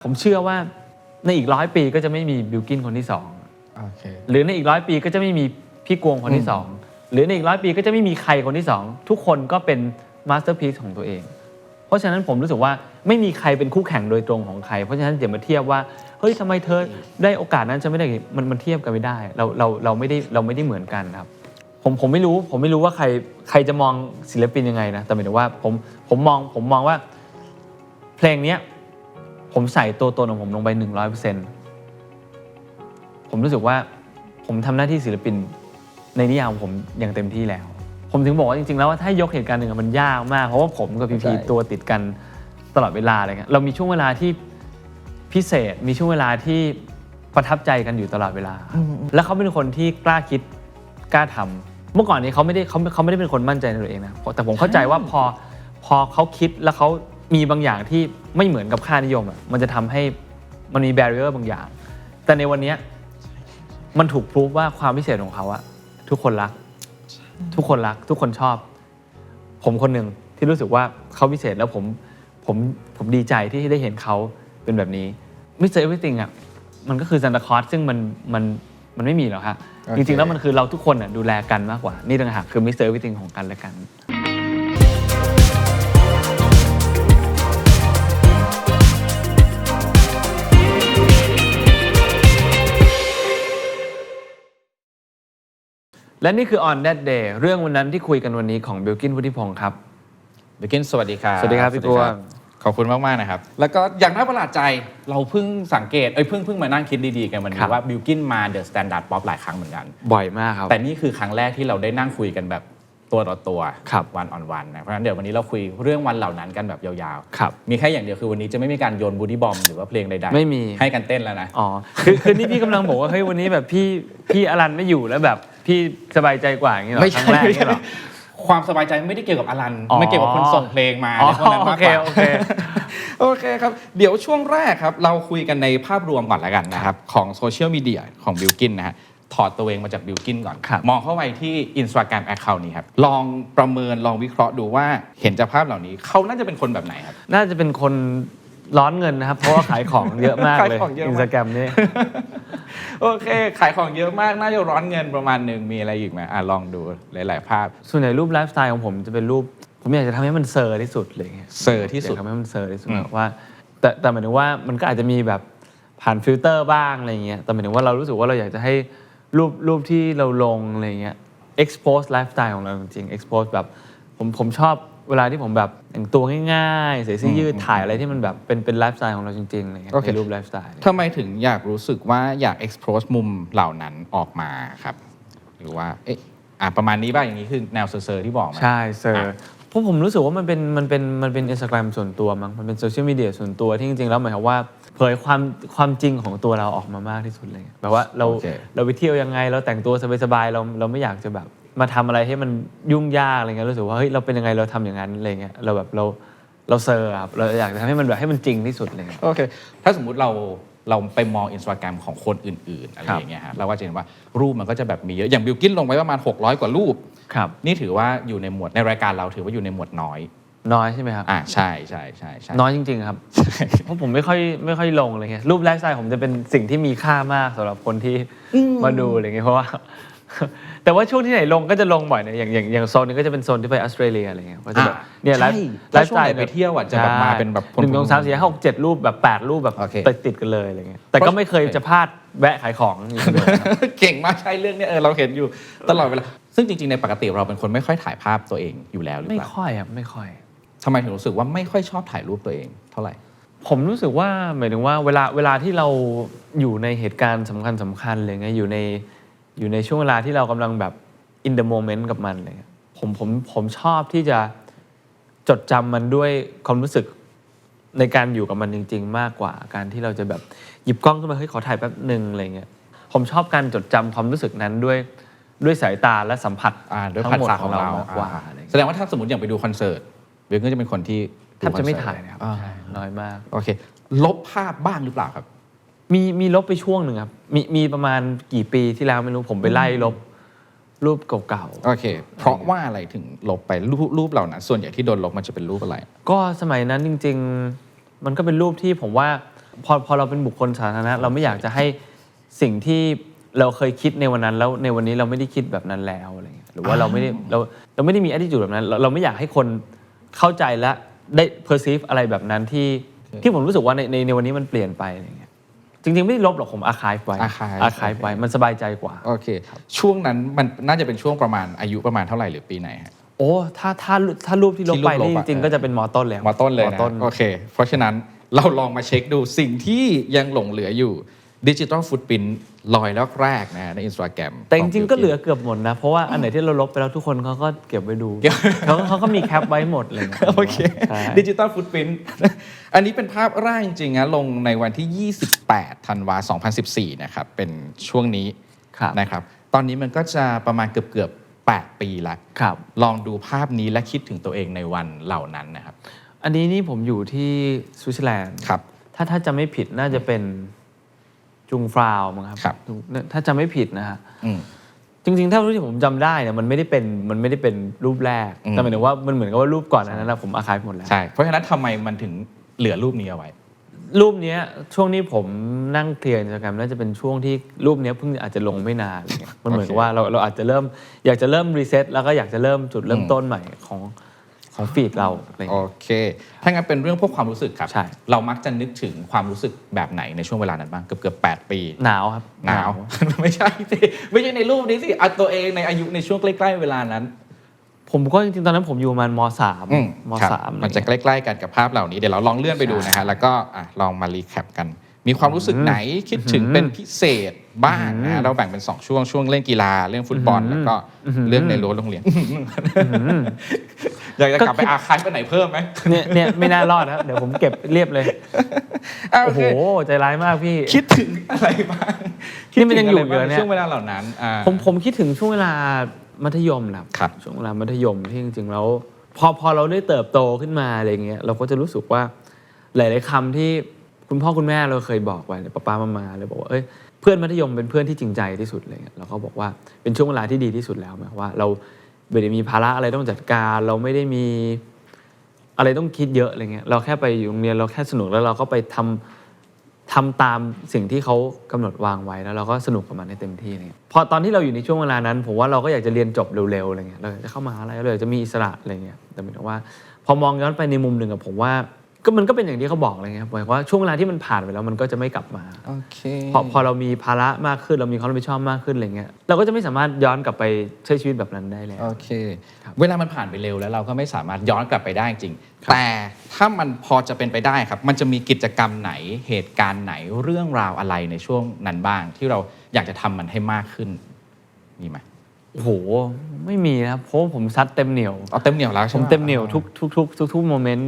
ผมเชื่อว่าในอีก100 ปีก็จะไม่มีบิลกินคนที่2หรือในอีก100 ปีก็จะไม่มีพี่กวงคนที่2หรือในอีก100 ปีก็จะไม่มีใครคนที่2ทุกคนก็เป็นมาสเตอร์พีซของตัวเองเพราะฉะนั้นผมรู้สึกว่าไม่มีใครเป็นคู่แข่งโดยตรงของใครเพราะฉะนั้นอย่ามาเทียบว่าเฮ้ยทำไมเธอได้โอกาสนั้นจะไม่ได้มันเทียบกันไม่ได้เราไม่ได้เหมือนกันครับผมไม่รู้ว่าใครจะมองศิลปินยังไงนะแต่หมายถึงว่าผมมองว่าเพลงนี้ผมใส่ตัวตนของผมลงไป 100% ผมรู้สึกว่าผมทำหน้าที่ศิลปินในนิยามของผมอย่างเต็มที่แล้วผมถึงบอกว่าจริงๆแล้วว่าถ้ายกเหตุการณ์หนึ่งมันยากมากเพราะว่าผมกับพีพีตัวติดกันตลอดเวลาอะไรเงี้ยเรามีช่วงเวลาที่พิเศษมีช่วงเวลาที่ประทับใจกันอยู่ตลอดเวลาแล้วเขาเป็นคนที่กล้าคิดกล้าทำเมื่อก่อนนี้เขาไม่ได้เป็นคนมั่นใจในตัวเองนะแต่ผมเข้าใจว่าพอเขาคิดแล้วเขามีบางอย่างที่ไม่เหมือนกับค่านิยมอ่ะมันจะทำให้มันมีแบรีเออร์บางอย่างแต่ในวันนี้มันถูกพรูฟว่าความพิเศษของเขาอะทุกคนรักทุกคนชอบผมคนหนึ่งที่รู้สึกว่าเขาพิเศษแล้วผมดีใจที่ได้เห็นเขาเป็นแบบนี้มิสเตอร์เอเวอร์ติงอะมันก็คือซานตาคลอสซึ่งมันไม่มีหรอกครับ Okay. จริงๆแล้วมันคือเราทุกคนน่ะดูแลกันมากกว่านี่ต่างหากคือมิสเตอร์เอเวอร์ติงของกันและกันและนี่คือ On That Day เรื่องวันนั้นที่คุยกันวันนี้ของบิลกิน วุฒิพงศ์ครับบิลกินสวัสดีครับสวัสดีครับพี่กวงขอบคุณมากๆนะครับแล้วก็อย่างน่าประหลาดใจเราเพิ่งสังเกตเพิ่งมานั่งคิดดีๆกันวันนี้ว่าบิลกินมาเดอะสแตนดาร์ดป๊อปหลายครั้งเหมือนกันบ่อยมากครับแต่นี่คือครั้งแรกที่เราได้นั่งคุยกันแบบตัวต่อตัว วัน on วันนะเพราะฉะนั้นเดี๋ยววันนี้เราคุยเรื่องวันเหล่านั้นกันแบบยาวๆมีแค่อย่างเดียวคือวันนี้จะไม่มีการโยนบูดี้บอมหรือว่าเพลงใดๆไม่มีให้กันเต้นแล้วนะอ๋อคือนี่พี่กำลังบอกว่าเฮ้ยวันนี้แบบพี่อลันไม่อยู่แล้วแบบพี่สบายใจกว่าอย่างนี้หรอครั้งแรกนี่หรอความสบายใจไม่ได้เกี่ยวกับอลันไม่เกี่ยวกับคนส่งเพลงมาพวกนั้นมากกว่าโอเคครับเดี๋ยวช่วงแรกครับเราคุยกันในภาพรวมก่อนแล้วกันนะครับของโซเชียลมีเดียของบิลกินนะฮะถอดตัวเองมาจากบิลกินก่อนมองเข้าไปที่ Instagram Account นี้ครับลองประเมินลองวิเคราะห์ดูว่าเห็นจากภาพเหล่านี้เขาน่าจะเป็นคนแบบไหนครับน่าจะเป็นคนร้อนเงินนะครับเพราะว่าขายของเยอะมากเลย Instagram นี้โอเคขายของเยอะมากน่าจะร้อนเงินประมาณนึงมีอะไรอีกไหมลองดูหลายๆภาพส่วนใหญ่รูปไลฟ์สไตล์ของผมจะเป็นรูปผมอยากจะทำให้มันเซอร์ที่สุดเลยเซอร์ที่สุดทำให้มันเซอร์ที่สุดว่าแต่หมายถึงว่ามันก็อาจจะมีแบบผ่านฟิลเตอร์บ้างอะไรเงี้ยแต่หมายถึงว่าเรารู้สึกว่าเราอยากจะให้รูปที่เราลงอะไรเงี้ย expose ไลฟ์สไตล์ของเราจริงๆ expose แบบผมชอบเวลาที่ผมแบบแต่งตัวง่ายๆใส่เสื้อยืดถ่ายอะไรที่มันแบบเป็นไลฟ์สไตล์ของเราจริงๆอะไรเงี้ยเป็นรูปไลฟ์สไตล์ทำไมถึงอยากรู้สึกว่าอยาก expose มุมเหล่านั้นออกมาครับหรือว่าประมาณนี้บ้างอย่างนี้คือแนวเซอร์ที่บอกมาใช่เซอร์เพราะผมรู้สึกว่ามันเป็น Instagram ส่วนตัวมั้งมันเป็นโซเชียลมีเดียส่วนตัวที่จริงๆแล้วหมายความว่าเผยความจริงของตัวเราออกมามากที่สุดเลยแบบว่าเราไปเที่ยวยังไงเราแต่งตัวสบายๆเราไม่อยากจะแบบมาทำอะไรให้มันยุ่งยากอะไรเงี้ยรู้สึกว่าเฮ้ยเราเป็นยังไงเราทำอย่างนั้นอะไรเงี้ยเราแบบเราเซอร์ครับเราอยากจะทำให้มันแบบให้มันจริงที่สุดเลยโอเคถ้าสมมุติเราไปมอง Instagram ของคนอื่นๆอะไรอย่างเงี้ยฮะเราก็จะเห็นว่ารูปมันก็จะแบบมีเยอะอย่างบิลกินลงไว้ประมาณ600 กว่ารูปนี่ถือว่าอยู่ในหมวดในรายการเราถือว่าอยู่ในหมวดน้อยใช่ไหมครับใช่น้อยจริงๆครับเพราะผมไม่ค่อยลงอะไรเงี้ยรูปไลฟ์สไตล์ผมจะเป็นสิ่งที่มีค่ามากสำหรับคนที่มาดูอะไรเงี้ยเพราะว่าแต่ว่าช่วงที่ไหนลงก็จะลงบ่อยนะอย่างโซนนี้ก็จะเป็นโซนที่ไปออสเตรเลียอะไรเงี้ยก็จะแบบเนี่ยไลฟ์สไตล์ไปเที่ยวจะแบบมาเป็นแบบ1 2 3 4 5 6 7รูปแบบ8รูปแบบติดกันเลยอะไรเงี้ยแต่ก็ไม่เคยจะพลาดแวะขายของเก่งมากใช่เรื่องนี้เราเห็นอยู่ตลอดเวลาซึ่งจริงๆในปกติเราเป็นคนไม่ค่อยถ่ายภาพตัวเองอยู่แล้วหรือเปล่าไม่ค่อยครับไม่ค่อยทำไมถึงรู้สึกว่าไม่ค่อยชอบถ่ายรูปตัวเองเท่าไหร่ผมรู้สึกว่าหมายถึงว่าเวลาที่เราอยู่ในเหตุการณ์สำคัญอะไรเงี้ยอยู่ในช่วงเวลาที่เรากำลังแบบ in the moment กับมันเลยผมชอบที่จะจดจำมันด้วยความรู้สึกในการอยู่กับมันจริงๆมากกว่าการที่เราจะแบบหยิบกล้องขึ้นมาเฮ้ยขอถ่ายแป๊บนึงอะไรเงี้ยผมชอบการจดจำความรู้สึกนั้นด้วยสายตาและสัมผัสด้วยภาษาของเรามากกว่าแสดงว่าถ้าสมมติอย่างไปดูคอนเสิร์ตเบลก็จะเป็นคนที่แทบจะไม่ถ่ายนะครับน้อยมากโอเคลบภาพบ้างหรือเปล่าครับมีลบไปช่วงหนึ่งครับมีประมาณกี่ปีที่แล้วไม่รู้ผมไปไล่ลบรูปเก่าๆโอเคเพราะว่าอะไรถึงลบไปรูปเหล่านั้นส่วนใหญ่ที่โดนลบมันจะเป็นรูปอะไรก็สมัยนั้นจริงๆมันก็เป็นรูปที่ผมว่า พอเราเป็นบุคคลสาธารณะเราไม่อยากจะให้สิ่งที่เราเคยคิดในวันนั้นแล้วในวันนี้เราไม่ได้คิดแบบนั้นแล้วอะไรเงี้ยหรือว่าเราไม่ได้มี attitude แบบนั้นเราไม่อยากให้คนเข้าใจและได้ perceive อะไรแบบนั้นที่ผมรู้สึกว่าในวันนี้มันเปลี่ยนไปอะไรเงี้ยจริงๆไม่ได้ลบหรอกผม archive ไว้ archive ไว้มันสบายใจกว่าโอเคช่วงนั้นมันน่าจะเป็นช่วงประมาณอายุประมาณเท่าไหร่หรือปีไหนฮะโอ้ถ้ารูปที่ลบไปนี่จริงๆก็จะเป็นม.ต้นแล้วม.ต้นเลยนะโอเคเพราะฉะนั้นเราลองมาเช็คดูสิ่งที่ยังหลงเหลืออยู่ดิจิทัลฟุตปรินท์ลอยแรกๆนะใน Instagram แต่จริงๆก็เหลือเกือบหมดนะเพราะว่าอันไหนที่เราลบไปแล้วทุกคนเขาก็เก็บไว้ดูเขาก็มีแคปไว้หมดเลยโอเคดิจิทัลฟุตปรินท์อันนี้เป็นภาพแรกจริงๆนะลงในวันที่ 28 ธันวาคม 2014 นะครับเป็นช่วงนี้นะครับตอนนี้มันก็จะประมาณเกือบ8 ปีแล้วลองดูภาพนี้และคิดถึงตัวเองในวันเหล่านั้นนะครับอันนี้นี่ผมอยู่ที่สวิตเซอร์แลนด์ครับถ้าจะไม่ผิดน่าจะเป็นจุงฟราวมั้งครับถ้าจะไม่ผิดนะฮะจริงๆถ้าที่ผมจำได้เนี่ยมันไม่ได้เป็นรูปแรกแต่หมายถึงว่ามันเหมือนกับว่ารูปก่อนนั้นนะผมอาร์ไคฟ์หมดแล้วใช่เพราะฉะนั้นทำไมมันถึงเหลือรูปนี้เอาไว้รูปนี้ช่วงนี้ผมนั่งเคลียร์ Instagram น่าจะเป็นช่วงที่รูปนี้เพิ่งอาจจะลงไม่นานมันเหมือนกับว่าเราอาจจะอยากจะเริ่มรีเซ็ตแล้วก็อยากจะเริ่มจุดเริ่มต้นใหม่ของฟีดเราโอเคถ้างั้นเป็นเรื่องพวกความรู้สึกครับเรามักจะนึกถึงความรู้สึกแบบไหนในช่วงเวลานั้นบ้างเกือบ8 ปีหนาวครับหนาวไม่ใช่ในรูปนี้สิเอาตัวเองในอายุในช่วงใกล้ๆเวลานั้นผมก็จริงๆตอนนั้นผมอยู่ประมาณม.3 มันจะใกล้ๆกันกับภาพเหล่านี้เดี๋ยวเราลองเลื่อนไปดูนะฮะแล้วก็ลองมารีแคปกันมีความรู้สึกไหนคิดถึงเป็นพิเศษบ้างนะเราแบ่งเป็น2ช่วงเล่นกีฬาเรื่องฟุตบอลแล้วก็เรื่องในรั้วโรงเรียนอยากจะกลับไปอาร์ไคฟ์ไปไหนเพิ่มไหมเนี่ยไม่น่ารอดนะเดี๋ยวผมเก็บเรียบเลยโอ้โหใจร้ายมากพี่คิดถึงอะไรบ้างนี่มันยังอยู่เยอะเนี่ยช่วงเวลาเหล่านั้นผมคิดถึงช่วงเวลามัธยมนะครับช่วงเวลามัธยมที่จริงๆแล้วพอเราได้เติบโตขึ้นมาอะไรเงี้ยเราก็จะรู้สึกว่าหลายๆคำที่คุณพ่อคุณแม่เราเคยบอกไว้ป้ามาเลยบอกว่าเพื่อนมัธยมเป็นเพื่อนที่จริงใจที่สุดอะไรเงี้ยเราก็บอกว่าเป็นช่วงเวลาที่ดีที่สุดแล้วหมายว่าเราไม่ได้มีภาระอะไรต้องจัดการเราไม่ได้มีอะไรต้องคิดเยอะอะไรเงี้ยเราแค่ไปอยู่โรงเรียนเราแค่สนุกแล้วเราก็ไปทำตามสิ่งที่เขากำหนดวางไว้แล้วเราก็สนุกกับมันให้เต็มที่เนี่ยพอตอนที่เราอยู่ในช่วงเวลานั้นผมว่าเราก็อยากจะเรียนจบเร็วๆอะไรเงี้ยเราจะเข้ามหาลัยเราอยากจะมีอิสระอะไรเงี้ยแต่หมายถึงว่าพอมองย้อนไปในมุมหนึ่งผมว่ามันก็เป็นอย่างที่เขาบอกอะไรเงี้ยหมายว่าช่วงเวลาที่มันผ่านไปแล้วมันก็จะไม่กลับมาพอเรามีภาระมากขึ้นเรามีความรับผิดชอบมากขึ้นอะไรเงี้ยเราก็จะไม่สามารถย้อนกลับไปใช้ชีวิตแบบนั้นได้แล้วโอเคเวลามันผ่านไปเร็วแล้วเราก็ไม่สามารถย้อนกลับไปได้จริงแต่ถ้ามันพอจะเป็นไปได้ครับมันจะมีกิจกรรมไหนเหตุการณ์ไหนเรื่องราวอะไรในช่วงนั้นบ้างที่เราอยากจะทำมันให้มากขึ้นมีไหมโอ้โหไม่มีนะครับเพราะผมซัดเต็มเหนียวเต็มเหนียวแล้วผมเต็มเหนียวทุกโมเมนต์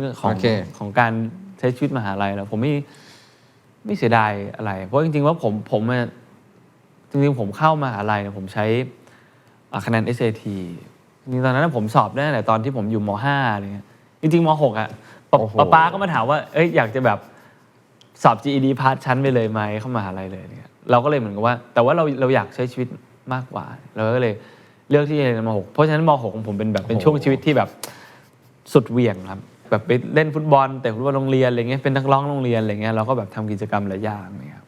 ของการใช้ชีวิตมหาลัยแล้วผมไม่เสียดายอะไรเพราะจริงๆว่าผมจริงๆผมเข้ามหาลัยเนี่ยผมใช้คะแนน SAT จริงๆตอนนั้นผมสอบได้ตั้งแต่ตอนที่ผมอยู่ม.5 อะไรเงี้ยจริงๆม.6 อ่ะป้าก็มาถามว่าอยากจะแบบสอบ GED พาสชั้นไปเลยไหมเข้ามหาลัยเลยเนี่ยเราก็เลยเหมือนกับว่าแต่ว่าเราอยากใช้ชีวิตมากกว่าเราก็เลยเลือกที่จะเรียนม.6 เพราะฉะนั้นม.6 ของผมเป็นช่วงชีวิตที่แบบสุดเหวี่ยงครับแบบไปเล่นฟุตบอลแต่ฟุตบอลโรงเรียนอะไรเงี้ยเป็นนักร้องโรงเรียนอะไรเงี้ยเราก็แบบทำกิจกรรมหลายอย่างเนี่ยครับ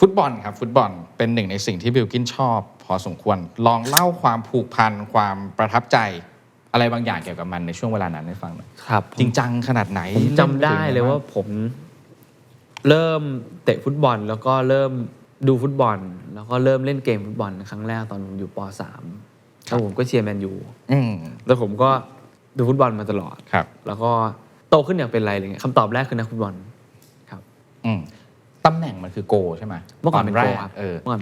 ฟุตบอลครับฟุตบอลเป็นหนึ่งในสิ่งที่บิลกินชอบพอสมควรลองเล่าความผูกพันความประทับใจอะไรบางอย่างเกี่ยวกับมันในช่วงเวลานั้นให้ฟังหน่อยครับจริงจังขนาดไหนผมจำได้เลยว่าผมเริ่มเตะฟุตบอลแล้วก็เริ่มดูฟุตบอลแล้วก็เริ่มเล่นเกมฟุตบอลครั้งแรกตอนผมอยู่ป.3 แล้วผมก็เชียร์แมนยูแล้วผมก็ดูฟุตบอลมาตลอดแล้วก็โตขึ้นอยากเป็นอะไรอะไรเงี้ยคำตอบแรกคือนักฟุตบอลครับตำแหน่งมันคือโกใช่ไหมเมื่อก่อนเป็นโกครับ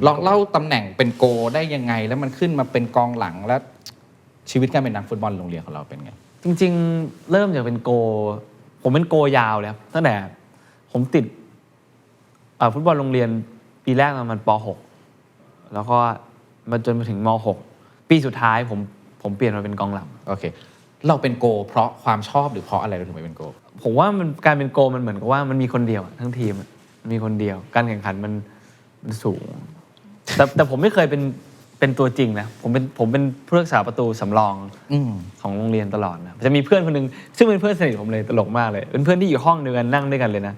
ลองเล่าตำแหน่งเป็นโกได้ยังไงแล้วมันขึ้นมาเป็นกองหลังแล้วชีวิตการเป็นนักฟุตบอลโรงเรียนของเราเป็นไงจริงๆเริ่มจากเป็นโกผมเป็นโกยาวเลยครับตั้งแต่ผมติดฟุตบอลโรงเรียนปีแรกประมาณป.6 แล้วก็มาจนมาถึงม.6 ปีสุดท้ายผมเปลี่ยนมาเป็นกองหลังโอเคเราเป็นโกเพราะความชอบหรือเพราะอะไรเราถึงไปเป็นโกผมว่ามันการเป็นโกมันเหมือนกับว่ามันมีคนเดียวทั้งทีมมีคนเดียวการแข่งขันมันสูงแต่ผมไม่เคยเป็นตัวจริงนะผมเป็นผู้รักษาประตูสำรองของโรงเรียนตลอดนะจะมีเพื่อนคนนึงซึ่งเป็นเพื่อนสนิทผมเลยตลกมากเลยเป็นเพื่อนที่อยู่ห้องเดียวกันนั่งด้วยกันเลยนะ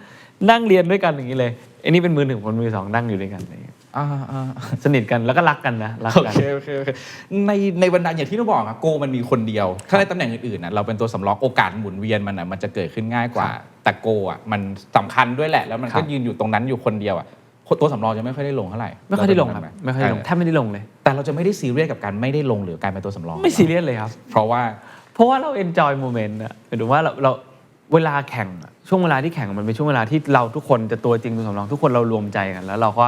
นั่งเรียนด้วยกันอย่างนี้เลยไอ้นี่เป็นมือหนึ่งคนมือสองนั่งอยู่ด้วยกันอะไรอย่างเงี้ยสนิทกันแล้วก็รักกันนะรัก โอ กัน เคในบรรดาอย่างที่เราบอกอะโกมันมีคนเดียว ถ้าในตำแหน่งอื่นๆนะเราเป็นตัวสำรองโอกาสหมุนเวียนมันจะเกิดขึ้นง่ายกว่า แต่โกอะมันสำคัญด้วยแหละแล้วมันก็ยืนอยู่ตรงนั้นอยู่คนเดียวอะตัวสำรองจะไม่ค่อยได้ลงเท่าไหร่ไม่ค่อยได้ลงครับไม่ค่อยได้ลงแทบไม่ได้ลงเลย แต่เราจะไม่ได้ซีเรียสกับการไม่ได้ลงหรือการเป็นตัวสำรอง ไม่ซีเรียสเลยครับ เพราะว่า เรา enjoy moment อะหมายถึงว่าเราเวลาแข่งช่วงเวลาที่แข่งมันเป็นช่วงเวลาที่เราทุกคนจะตัวจริงตัวสำรองทุกคนเรารวมใจกันแล้วเราก็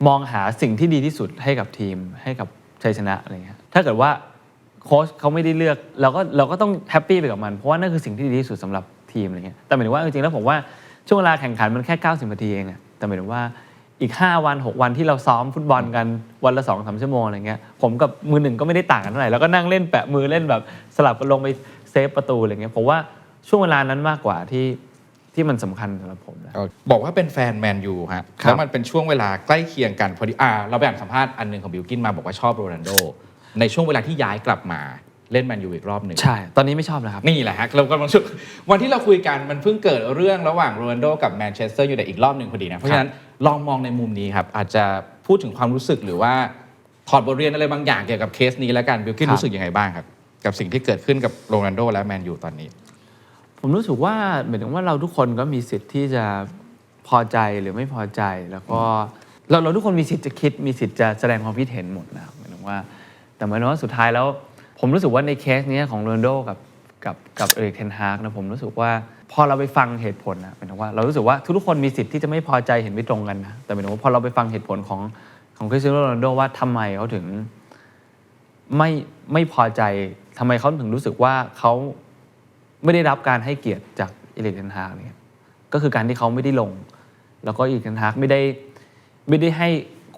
มองหาสิ่งที่ดีที่สุดให้กับทีมให้กับชัยชนะอะไรเงี้ยถ้าเกิดว่าโค้ชเขาไม่ได้เลือกเราก็ต้องแฮปปี้ไปกับมันเพราะว่านั่นคือสิ่งที่ดีที่สุดสำหรับทีมอะไรเงี้ยแต่หมายถึงว่าจริงๆแล้วผมว่าช่วงเวลาแข่งขันมันแค่90นาทีเองแต่หมายถึงว่าอีก5วัน6วันที่เราซ้อมฟุตบอลกันวันละ 2-3 ชั่วโมงอะไรเงี้ยผมกับมือหนึ่งก็ไม่ได้ต่างกันเท่าไหร่แล้วก็นั่งเล่นแปะมือเล่นแบบสลับกันลงไปเซฟประตูอะไรเงี้ยผมว่าช่วงเวลานั้นมากกว่าที่มันสำคัญสำหรับผมนะบอกว่าเป็นแฟนแมนยูฮะแล้วมันเป็นช่วงเวลาใกล้เคียงกันพอดีเราไปอ่านสัมภาษณ์อันนึงของบิลกินมาบอกว่าชอบโรนัลโดในช่วงเวลาที่ย้ายกลับมาเล่นแมนยูอีกรอบหนึ่งใช่ตอนนี้ไม่ชอบแล้วครับนี่แหละฮะเรากำลังวันที่เราคุยกันมันเพิ่งเกิดเรื่องระหว่างโรนัลโดกับแมนเชสเตอร์ยูไนเต็ดอีกรอบหนึ่งพอดีนะเพราะฉะนั้นลองมองในมุมนี้ครับอาจจะพูดถึงความรู้สึกหรือว่าถอดบทเรียนอะไรบางอย่างเกี่ยวกับเคสนี้แล้วกันบิลกินรู้สึกยังไงบ้างครับกับสิ่งที่เกิดขึ้นกับโรนัลโดและแมนยูตอนนี้ผมรู้สึกว่าหมายถึงว่าเราทุกคนก็มีสิทธิ์ที่จะพอใจหรือไม่พอใจแล้วก็เราทุกคนมีสิทธิ์จะคิดมีสิทธิ์จะแสดงความคิดเห็นหมดนะหมายถึงว่าแต่หมายถึงว่าสุดท้ายแล้วผมรู้สึกว่าในเคสนี้ของโรนัลโดกับเอริกเทนฮากนะผมรู้สึกว่าพอเราไปฟังเหตุผลนะหมายถึงว่าเรารู้สึกว่าทุกคนมีสิทธิ์ที่จะไม่พอใจเห็นไม่ตรงกันนะแต่หมายถึงว่าพอเราไปฟังเหตุผลของคริสเตียโนโรนัลโดว่าทำไมเขาถึงไม่พอใจทำไมเขาถึงรู้สึกว่าเขาไม่ได้รับการให้เกียรติจากเอริกเทนฮากเนี่ยก็คือการที่เขาไม่ได้ลงแล้วก็เอริกเทนฮากไม่ได้ให้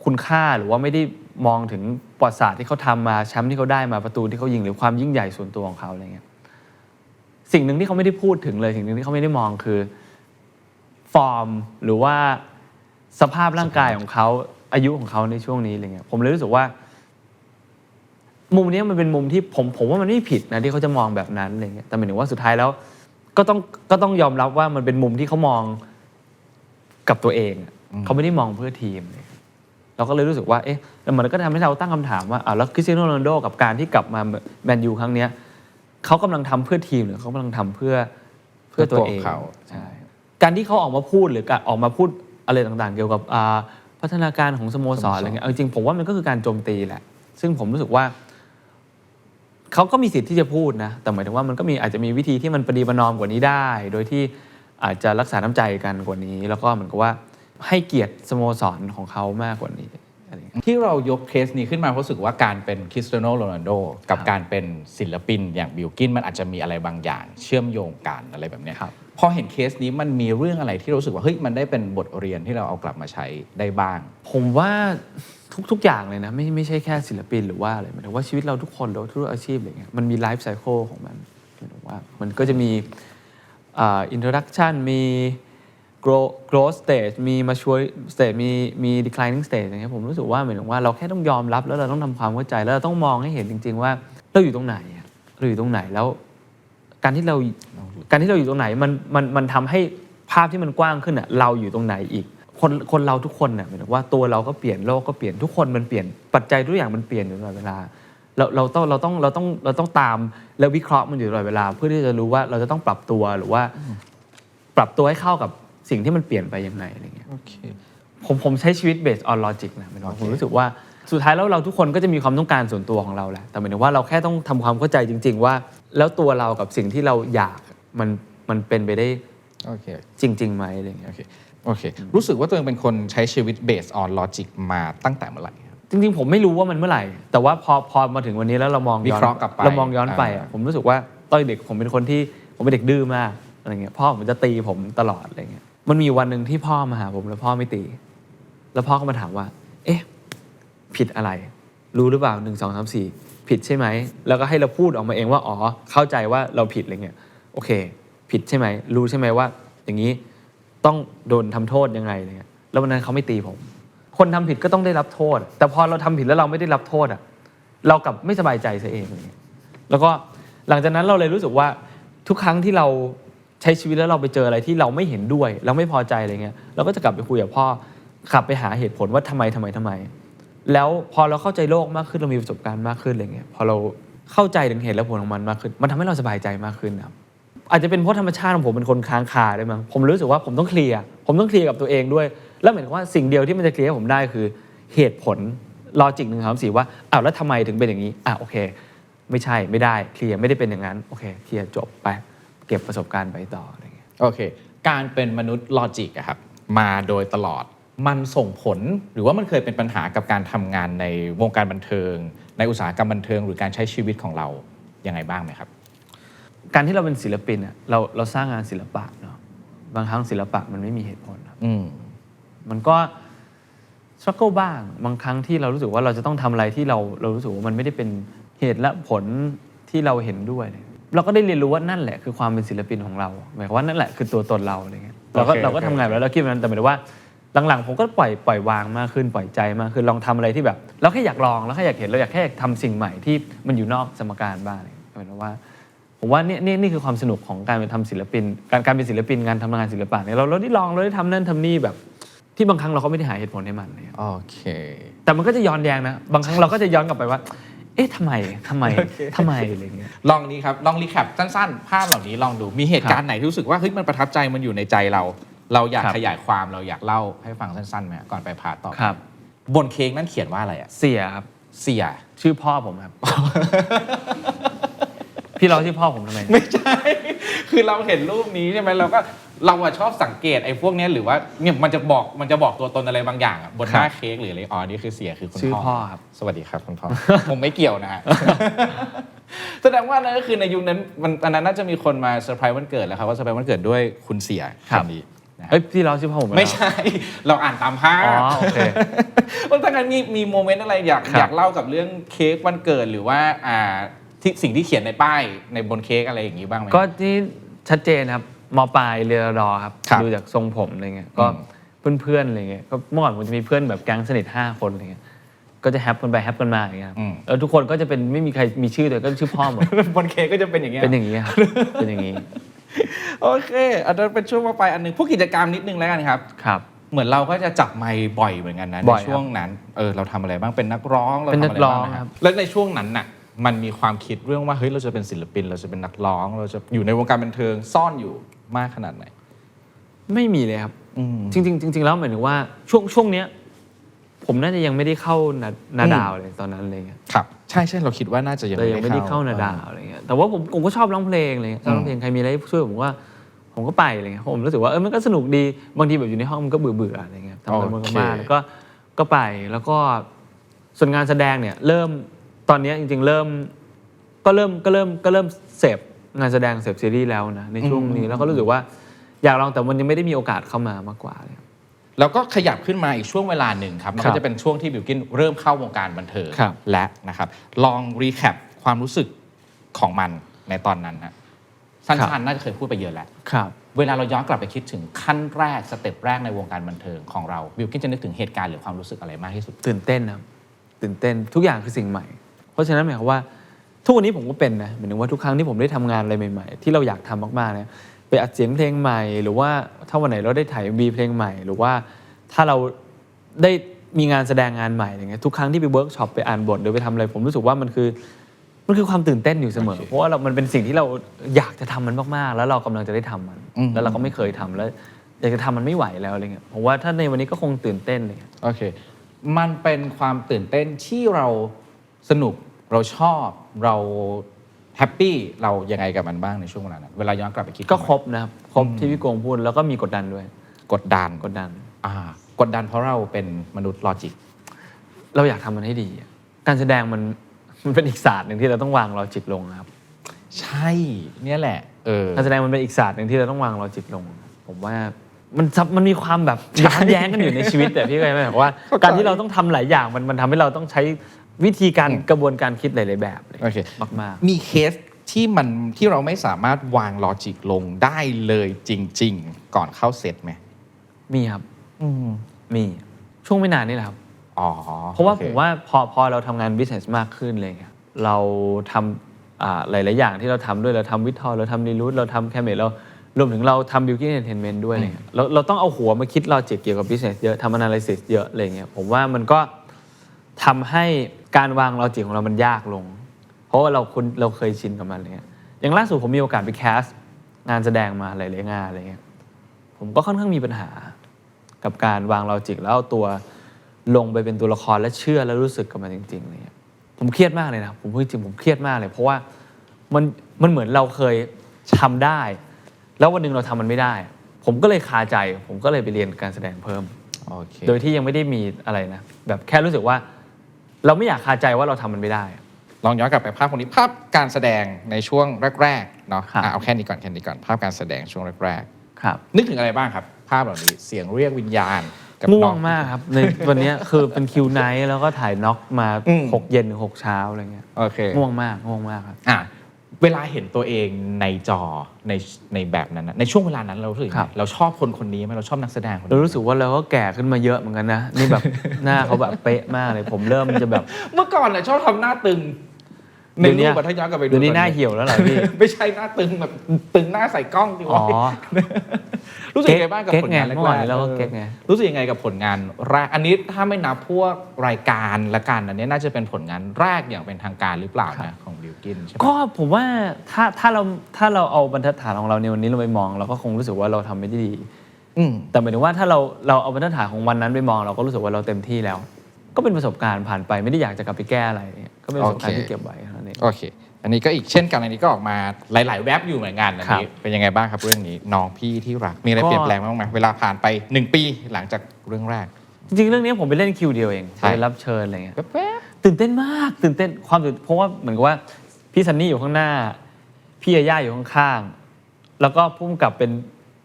คุณค่าหรือว่าไม่ได้มองถึงประวัติศาสตร์ที่เขาทำมาแชมป์ที่เขาได้มาประตูที่เขายิงหรือความยิ่งใหญ่ส่วนตัวของเขาอะไรเงี้ยสิ่งหนึ่งที่เขาไม่ได้พูดถึงเลยสิ่งหนึ่งที่เขาไม่ได้มองคือฟอร์มหรือว่าสภาพร่างกายของเขาอายุของเขาในช่วงนี้อะไรเงี้ยผมเลยรู้สึกว่ามุมนี้มันเป็นมุมที่ผมว่ามันไม่ผิดนะที่เขาจะมองแบบนั้นอะไรเงี้ยแต่หมายถึงว่าสุดท้ายแล้วก็ต้องยอมรับว่ามันเป็นมุมที่เขามองกับตัวเองเขาไม่ได้มองเพื่อทีมเราก็เลยรู้สึกว่ามันก็ทำให้เราตั้งคำถามว่าแล้วคริสเตียโนโรนัลโดกับการที่กลับมาแมนยูครั้งนี้เขากำลังทำเพื่อทีมหรือเขากำลังทำเพื่อตัวเองใช่การที่เขาออกมาพูดหรือออกมาพูดอะไรต่างๆเกี่ยวกับพัฒนาการของสโมสรอะไรเงี้ยจริงๆผมว่ามันก็คือการโจมตีแหละซึ่งผมรู้สึกว่าเขาก็มีสิทธิ์ที่จะพูดนะแต่หมายถึงว่ามันก็อาจจะมีวิธีที่มันประนีประนอมกว่านี้ได้โดยที่อาจจะรักษาน้ำใจกันกว่านี้แล้วก็เหมือนกับว่าให้เกียรติสโมสรของเขามากกว่านี้ที่เรายกเคสนี้ขึ้นมาเพราะรู้สึกว่าการเป็นคริสเตียโนโรนัลโดกับการเป็นศิลปินอย่างบิลกินมันอาจจะมีอะไรบางอย่างเชื่อมโยงกันอะไรแบบนี้พอเห็นเคสนี้มันมีเรื่องอะไรที่เรารู้สึกว่าเฮ้ยมันได้เป็นบทเรียนที่เราเอากลับมาใช้ได้บ้างผมว่าทุกอย่างเลยนะไม่ใช่แค่ศิลปินหรือว่าอะไรหมายถึงว่าชีวิตเราทุกคนเราทุกอาชีพอะไรเงี้ยมันมีไลฟ์ไซเคิลของมันหมายถึงว่ามันก็จะมีintroduction มี growth stage มี mature stage มี declining stage อย่างเงี้ยผมรู้สึกว่าเหมือนว่าเราแค่ต้องยอมรับแล้วเราต้องทำความเข้าใจแล้วเราต้องมองให้เห็นจริงๆว่าเราอยู่ตรงไหนเราอยู่ตรงไหนแล้วการที่เราอยู่ตรงไหนมันทำให้ภาพที่มันกว้างขึ้นเราอยู่ตรงไหนอีกคนเราทุกคนหมายถึงว่าตัวเราก็เปลี่ยนโลกก็เปลี่ยนทุกคนมันเปลี่ยนปัจจัยทุกอย่างมันเปลี่ยนอยู่ตลอดเวลาเราต้องตามและวิเคราะห์มันอยู่ตลอดเวลาเพื่อที่จะรู้ว่าเราจะต้องปรับตัวหรือว่าปรับตัวให้เข้ากับสิ่งที่มันเปลี่ยนไปยังไงอะไรเงี้ยผมใช้ชีวิต based on logic นะผมรู้สึกว่าสุดท้ายแล้วเราทุกคนก็จะมีความต้องการส่วนตัวของเราแหละแต่หมายถึงว่าเราแค่ต้องทำความเข้าใจจริงๆว่าแล้วตัวเรากับสิ่งที่เราอยากมันเป็นไปได้จริงๆไหมอะไรเงี้ยโอเครู้สึกว่าตัวเองเป็นคนใช้ชีวิต based on logic มาตั้งแต่เมื่อไหร่จริงๆผมไม่รู้ว่ามันเมื่อไหร่แต่ว่าพอมาถึงวันนี้แล้วเรามองย้อนไปผมรู้สึกว่าตอนเด็กผมเป็นเด็กดื้อมากอะไรเงี้ยพ่อผมจะตีผมตลอดอะไรเงี้ยมันมีวันหนึ่งที่พ่อมาหาผมแล้วพ่อไม่ตีแล้วพ่อก็มาถามว่าผิดอะไรรู้หรือเปล่า1 2 3 4ผิดใช่ไหมแล้วก็ให้เราพูดออกมาเองว่าอ๋อเข้าใจว่าเราผิดอะไรเงี้ยโอเคผิดใช่ไหมรู้ใช่ไหมว่าอย่างนี้ต้องโดนทำโทษยังไงอะไรเงี้ยแล้ววันนั้นเขาไม่ตีผมคนทำผิดก็ต้องได้รับโทษแต่พอเราทำผิดแล้วเราไม่ได้รับโทษเรากลับไม่สบายใจซะเองอะไรเงี้ยแล้วก็หลังจากนั้นเราเลยรู้สึกว่าทุกครั้งที่เรา ใช้ชีวิตแล้วเราไปเจออะไรที่เราไม่เห็นด้วยเราไม่พอใจอะไรเงี้ยเราก็จะกลับไปคุยกับพ่อกลับไปหาเหตุผลว่าทำไมแล้วพอเราเข้าใจโลกมากขึ้นเรามีประสบการณ์มากขึ้นอะไรเงี้ยพอเราเข้าใจถึงเหตุและผลของมันมากขึ้นมันทำให้เราสบายใจมากขึ้นครับอาจจะเป็นเพราะธรรมชาติของผมเป็นคนค้างคาด้วยมั้งผมรู้สึกว่าผมต้องเคลียร์กับตัวเองด้วยแล้วเหมือนกับว่าสิ่งเดียวที่มันจะเคลียร์ให้ผมได้คือเหตุผลลอจิก1 2 3 4ว่าอ้าวแล้วทำไมถึงเป็นอย่างนี้โอเคไม่ใช่ไม่ได้เคลียร์ไม่ได้เป็นอย่างนั้นโอเคเคลียร์จบไปเก็บประสบการณ์ไปต่ออะไรเงี้ยโอเคการเป็นมนุษย์ลอจิกอะครับมาโดยตลอดมันส่งผลหรือว่ามันเคยเป็นปัญหากับการทำงานในวงการบันเทิงในอุตสาหกรรมบันเทิงหรือการใช้ชีวิตของเรายังไงบ้างไหมครับการที่เราเป็นศิลปินอะเราสร้างงานศิลปะเนาะบางครั้งศิลปะมันไม่มีเหตุผลครับมันก็สครัลเกิลบ้างบางครั้งที่เรารู้สึกว่าเราจะต้องทำอะไรที่เรารู้สึกว่ามันไม่ได้เป็นเหตุและผลที่เราเห็นด้วยเราก็ได้เรียนรู้ว่านั่นแหละคือความเป็นศิลปินของเราหมายความว่านั่นแหละคือตัวตนเราอะไรเงี้ยเราก็ทำงานแล้วเราคิดแบบนั้นแต่หมายถึงว่าหลังๆผมก็ปล่อยวางมากขึ้นปล่อยใจมากขึ้นลองทำอะไรที่แบบเราแค่อยากลองเราแค่อยากเห็นเราอยากแค่ทำสิ่งใหม่ที่มันอยู่นอกสมการบ้างหมายถึงว่าผมว่านี่คือความสนุกของการเป็นทำศิลปินการเป็นศิลปินงานทำงานศิลปะเนี่ยเราได้ลองเราได้ทำนั่นทำนี่แบบที่บางครั้งเราก็ไม่ได้หาเหตุผลให้มันเลยโอเคแต่มันก็จะย้อนแย้งนะบางครั้งเราก็จะย้อนกลับไปว่าเอ๊ะทำไมอะไรเงี้ยลองนี้ครับลองรีแคปสั้นๆภาพเหล่านี้ลองดูมีเหตุการณ์ไหนที่รู้สึกว่าเฮ้ยมันประทับใจมันอยู่ในใจเราอยากขยายความเราอยากเล่าให้ฟังสั้นๆไหมก่อนไปพาต่อครับบนเค้กนั่นเขียนว่าอะไรอะเสียครับเสียชื่อพ่อผมครับ พี่เราชื่อพ่อผมทำไมไม่ใช่คือเราเห็นรูปนี้ใช่ไหมเราชอบสังเกตไอ้พวกนี้หรือว่าเนี่ยมันจะบอกตัวตนอะไรบางอย่างบนหน้าเค้กหรืออะไรนี่คือเสียคือคุณพ่อชื่อพ่อครับสวัสดีครับคุณพ่อ ผมไม่เกี่ยวนะฮะ แสดงว่านั่นก็คือในยุคนั้นอันนั้นน่าจะมีคนมาเซอร์ไพรส์วันเกิดแล้วครับว่าเซอร์ไพรส์วันเกิดด้วยคุณเสียครับพี่เราชื่อพ่อผมไม่ใช่เราอ่านตามภาพโอเคว่าถ้างั้นมีโมเมนต์อะไรอยากเล่ากับเรื่องเค้กวันเกิดหรือว่าสิ่งที่เขียนในป้ายในบนเค้กอะไรอย่างนี้บ้างไหมก็ที่ชัดเจนครับม.ปลายเรียนรอครับดูจากทรงผมอะไรเงี้ยก็เพื่อนๆอะไรเงี้ยก็เมื่อก่อนผมจะมีเพื่อนแบบแก๊งสนิท5 คนอะไรเงี้ยก็จะแฮปกันไปแฮปกันมาอย่างเงี้ยแล้วทุกคนก็จะเป็นไม่มีใครมีชื่อเลยก็ชื่อพ่อหมดบนเค้กก็จะเป็นอย่างเงี้ยเป็นอย่างนี้ครับเป็นอย่างนี้โอเคอันนั้นเป็นช่วงม.ปลายอันนึงพวกกิจกรรมนิดนึงแล้วกันครับเหมือนเราก็จะจับไมค์บ่อยเหมือนกันนะในช่วงนั้นเราทำอะไรบ้างเป็นนักร้องเราทำอะไรบ้างครับแล้วในช่วงนั้นน่ะมันมีความคิดเรื่องว่าเฮ้ยเราจะเป็นศิลปินเราจะเป็นนักร้องเราจะอยู่ในวงการบันเทิงซ่อนอยู่มากขนาดไหนไม่มีเลยครับจริงแล้วหมายถึงว่าช่วงเนี้ยผมน่าจะยังไม่ได้เข้านาดาวเลยตอนนั้นอะไรเงี้ยครับใช่เราคิดว่าน่าจะยังไม่ได้เข้านาดาวอะไรเงี้ยแต่ว่าผมก็ชอบร้องเพลงอะไรเงี้ยชอบร้องเพลงใครมีอะไรช่วยผมก็ไปอะไรเงี้ยผมรู้สึกว่ามันก็สนุกดีบางทีแบบอยู่ในห้องมันก็เบื่ออะไรเงี้ยทำอะไรมันก็มากแล้วก็ไปแล้วก็ส่วนงานแสดงเนี่ยเริ่มตอนนี้จริงๆเริ่มเสพงานแสดงเสพซีรีส์แล้วนะในช่วงนี้แล้วก็รู้สึกว่าอยากลองแต่มันยังไม่ได้มีโอกาสเข้ามามากกว่าเลยแล้วก็ขยับขึ้นมาอีกช่วงเวลาหนึ่งครับมันก็จะเป็นช่วงที่บิลกิ้นเริ่มเข้าวงการบันเทิงและนะครับลองรีแคปความรู้สึกของมันในตอนนั้นฮะสั้นๆน่าจะเคยพูดไปเยอะแล้วเวลาเราย้อนกลับไปคิดถึงขั้นแรกสเต็ปแรกในวงการบันเทิงของเราบิลกิ้นจะนึกถึงเหตุการณ์หรือความรู้สึกอะไรมากที่สุดตื่นเต้นครับตื่นเต้นทุกอย่างคือสิ่งใหม่เพราะฉะนั้นหมายความว่าทุกวันนี้ผมก็เป็นนะหมายถึงว่าทุกครั้งที่ผมได้ทำงานอะไรใหม่ๆที่เราอยากทำมากๆเนี่ยไปอัดเสียงเพลงใหม่หรือว่าถ้าวันไหนเราได้ถ่าย MV เพลงใหม่หรือว่าถ้าเราได้มีงานแสดงงานใหม่อย่างเงี้ยทุกครั้งที่ไปเวิร์กช็อปไปอ่านบทหรือไปทำอะไรผมรู้สึกว่ามันคือความตื่นเต้นอยู่เสมอเพราะว่ามันเป็นสิ่งที่เราอยากจะทำมันมากๆแล้วเรากำลังจะได้ทำมันแล้วเราก็ไม่เคยทำแล้วอยากจะทำมันไม่ไหวแล้วอะไรเงี้ยผมว่าถ้าในวันนี้ก็คงตื่นเต้นเลยโอเคมันเป็นความตื่นเต้นที่เราสนุกเราชอบเราแฮปปี้เรายังไงกับมันบ้างในช่วงเวลานั้นเวลาย้อนกลับไปคิดก็ครบนะครับครบที่พี่โกงพูดแล้วก็มีกดดันด้วยกดดันกดดันเพราะเราเป็นมนุษย์ลอจิกเราอยากทำมันให้ดีการแสดงมันเป็นอีกศาสตร์หนึ่งที่เราต้องวางลอจิกลงครับใช่เนี่ยแหละการแสดงมันเป็นอีกศาสตร์หนึ่งที่เราต้องวางลอจิกลงผมว่ามันมีความแบบย้อนแย้งกันอยู่ในชีวิตแต่พี่เคยไหมบอกว่าการที่เราต้องทำหลายอย่างมันทำให้เราต้องใช้วิธีการกระบวนการคิดหลายๆแบบเลยมากๆมีเคสที่เราไม่สามารถวางลอจิกลงได้เลยจริงๆก่อนเข้าเซตไหมมีครับมีช่วงไม่นานนี่แหละครับเพราะว่าผมว่าพอเราทำงาน business มากขึ้นเลยเราทำหลายๆอย่างที่เราทำด้วยเราทำวิทอลเราทำรีรูทเราทำแคมเมเรา รวมถึงเราทำ Building Entertainment ด้วยอะไรเงี้ยเราต้องเอาหัวมาคิด logic เกี่ยวกับ business เยอะทำ analysis เยอะอะไรเงี้ยผมว่ามันก็ทำให้การวาง logic ของเรามันยากลงเพราะว่าเราเคยชินกับมันอะไรเงี้ยอย่างล่าสุดผมมีโอกาสไปแคสงานแสดงมาหลายๆงานอะไรเงี้ยผมก็ค่อนข้างมีปัญหากับการวาง logic แล้วเอาตัวลงไปเป็นตัวละครและเชื่อและรู้สึกกับมันจริงๆอะไรเงี้ยผมเครียดมากเลยนะผมพูดจริงผมเครียดมากเลยเพราะว่ามันเหมือนเราเคยทำได้แล้ววันหนึ่งเราทำมันไม่ได้ผมก็เลยคาใจผมก็เลยไปเรียนการแสดงเพิ่ม okay. โดยที่ยังไม่ได้มีอะไรนะแบบแค่รู้สึกว่าเราไม่อยากคาใจว่าเราทำมันไม่ได้ลองย้อนกลับไปภาพคนนี้ภาพการแสดงในช่วงแรกๆเนาะเอาแค่นี้ก่อนภาพการแสดงช่วงแรกๆนึกถึงอะไรบ้างครับภาพเหล่านี้เสียงเรียกวิญญาณง่วงมากครับในวันนี้คือเป็นคิวไนท์แล้วก็ถ่ายน็อกมา6 เย็นถึง6 เช้าอะไรเงี้ยโอเคง่วงมากครับเวลาเห็นตัวเองในจอในแบบนั้นในช่วงเวลานั้นเรารู้สึกเราชอบคนนี้ไหมเราชอบนักแสดงคนนี้เรารู้สึกว่าเราก็แก่ขึ้นมาเยอะเหมือนกันนะนี่แบบหน้าเขาแบบเป๊ะมากเลยผมเริ่มจะแบบเมื่อก่อนเนี่ยชอบทำหน้าตึงในรูปบัตรย้อนกลับไปดูเดี๋ยวนี้หน้าเหี่ยวแล้วเหรอพี่ไม่ใช่หน้าตึงแบบตึงหน้าใส่กล้องดิวะรู้สึกยังไงบ้างกับผลงานแรกๆแล้วก็เก๊กไงรู้สึกยังไงกับผลงานแรกอันนี้ถ้าไม่นับพวกรายการละกันอันนี้น่าจะเป็นผลงานแรกอย่างเป็นทางการหรือเปล่านะของบิลกินใช่ไหมก็ผมว่าถ้าเราเอาบรรทัดฐานของเราในวันนี้เราไปมองเราก็คงรู้สึกว่าเราทำไม่ได้ดีแต่หมายถึงว่าถ้าเราเอาบรรทัดฐานของวันนั้นไปมองเราก็รู้สึกว่าเราเต็มที่แล้วก็เป็นประสบการณ์ผ่านไปไม่ได้อยากจะกลับไปแก้อะไรก็เป็นประสบการณ์ที่เก็บไว้นั่นเองโอเคอันนี้ก็อีกเช่นกันอันนี้ก็ออกมาหลายๆแว็บอยู่เหมือนกันอันนี้เป็นยังไงบ้างครับเรื่องนี้น้องพี่ที่รักมีอะไรเปลี่ยนแปลงบ้างไหมเวลาผ่านไป1 ปีหลังจากเรื่องแรกจริงๆเรื่องนี้ผมไปเล่นคิวเดียวเองไปรับเชิญอะไรเงี้ยตื่นเต้นมากตื่นเต้นเพราะว่าเหมือนกับว่าพี่ซันนี่อยู่ข้างหน้าพี่ย่าอยู่ข้างๆแล้วก็พุ่มกับเป็น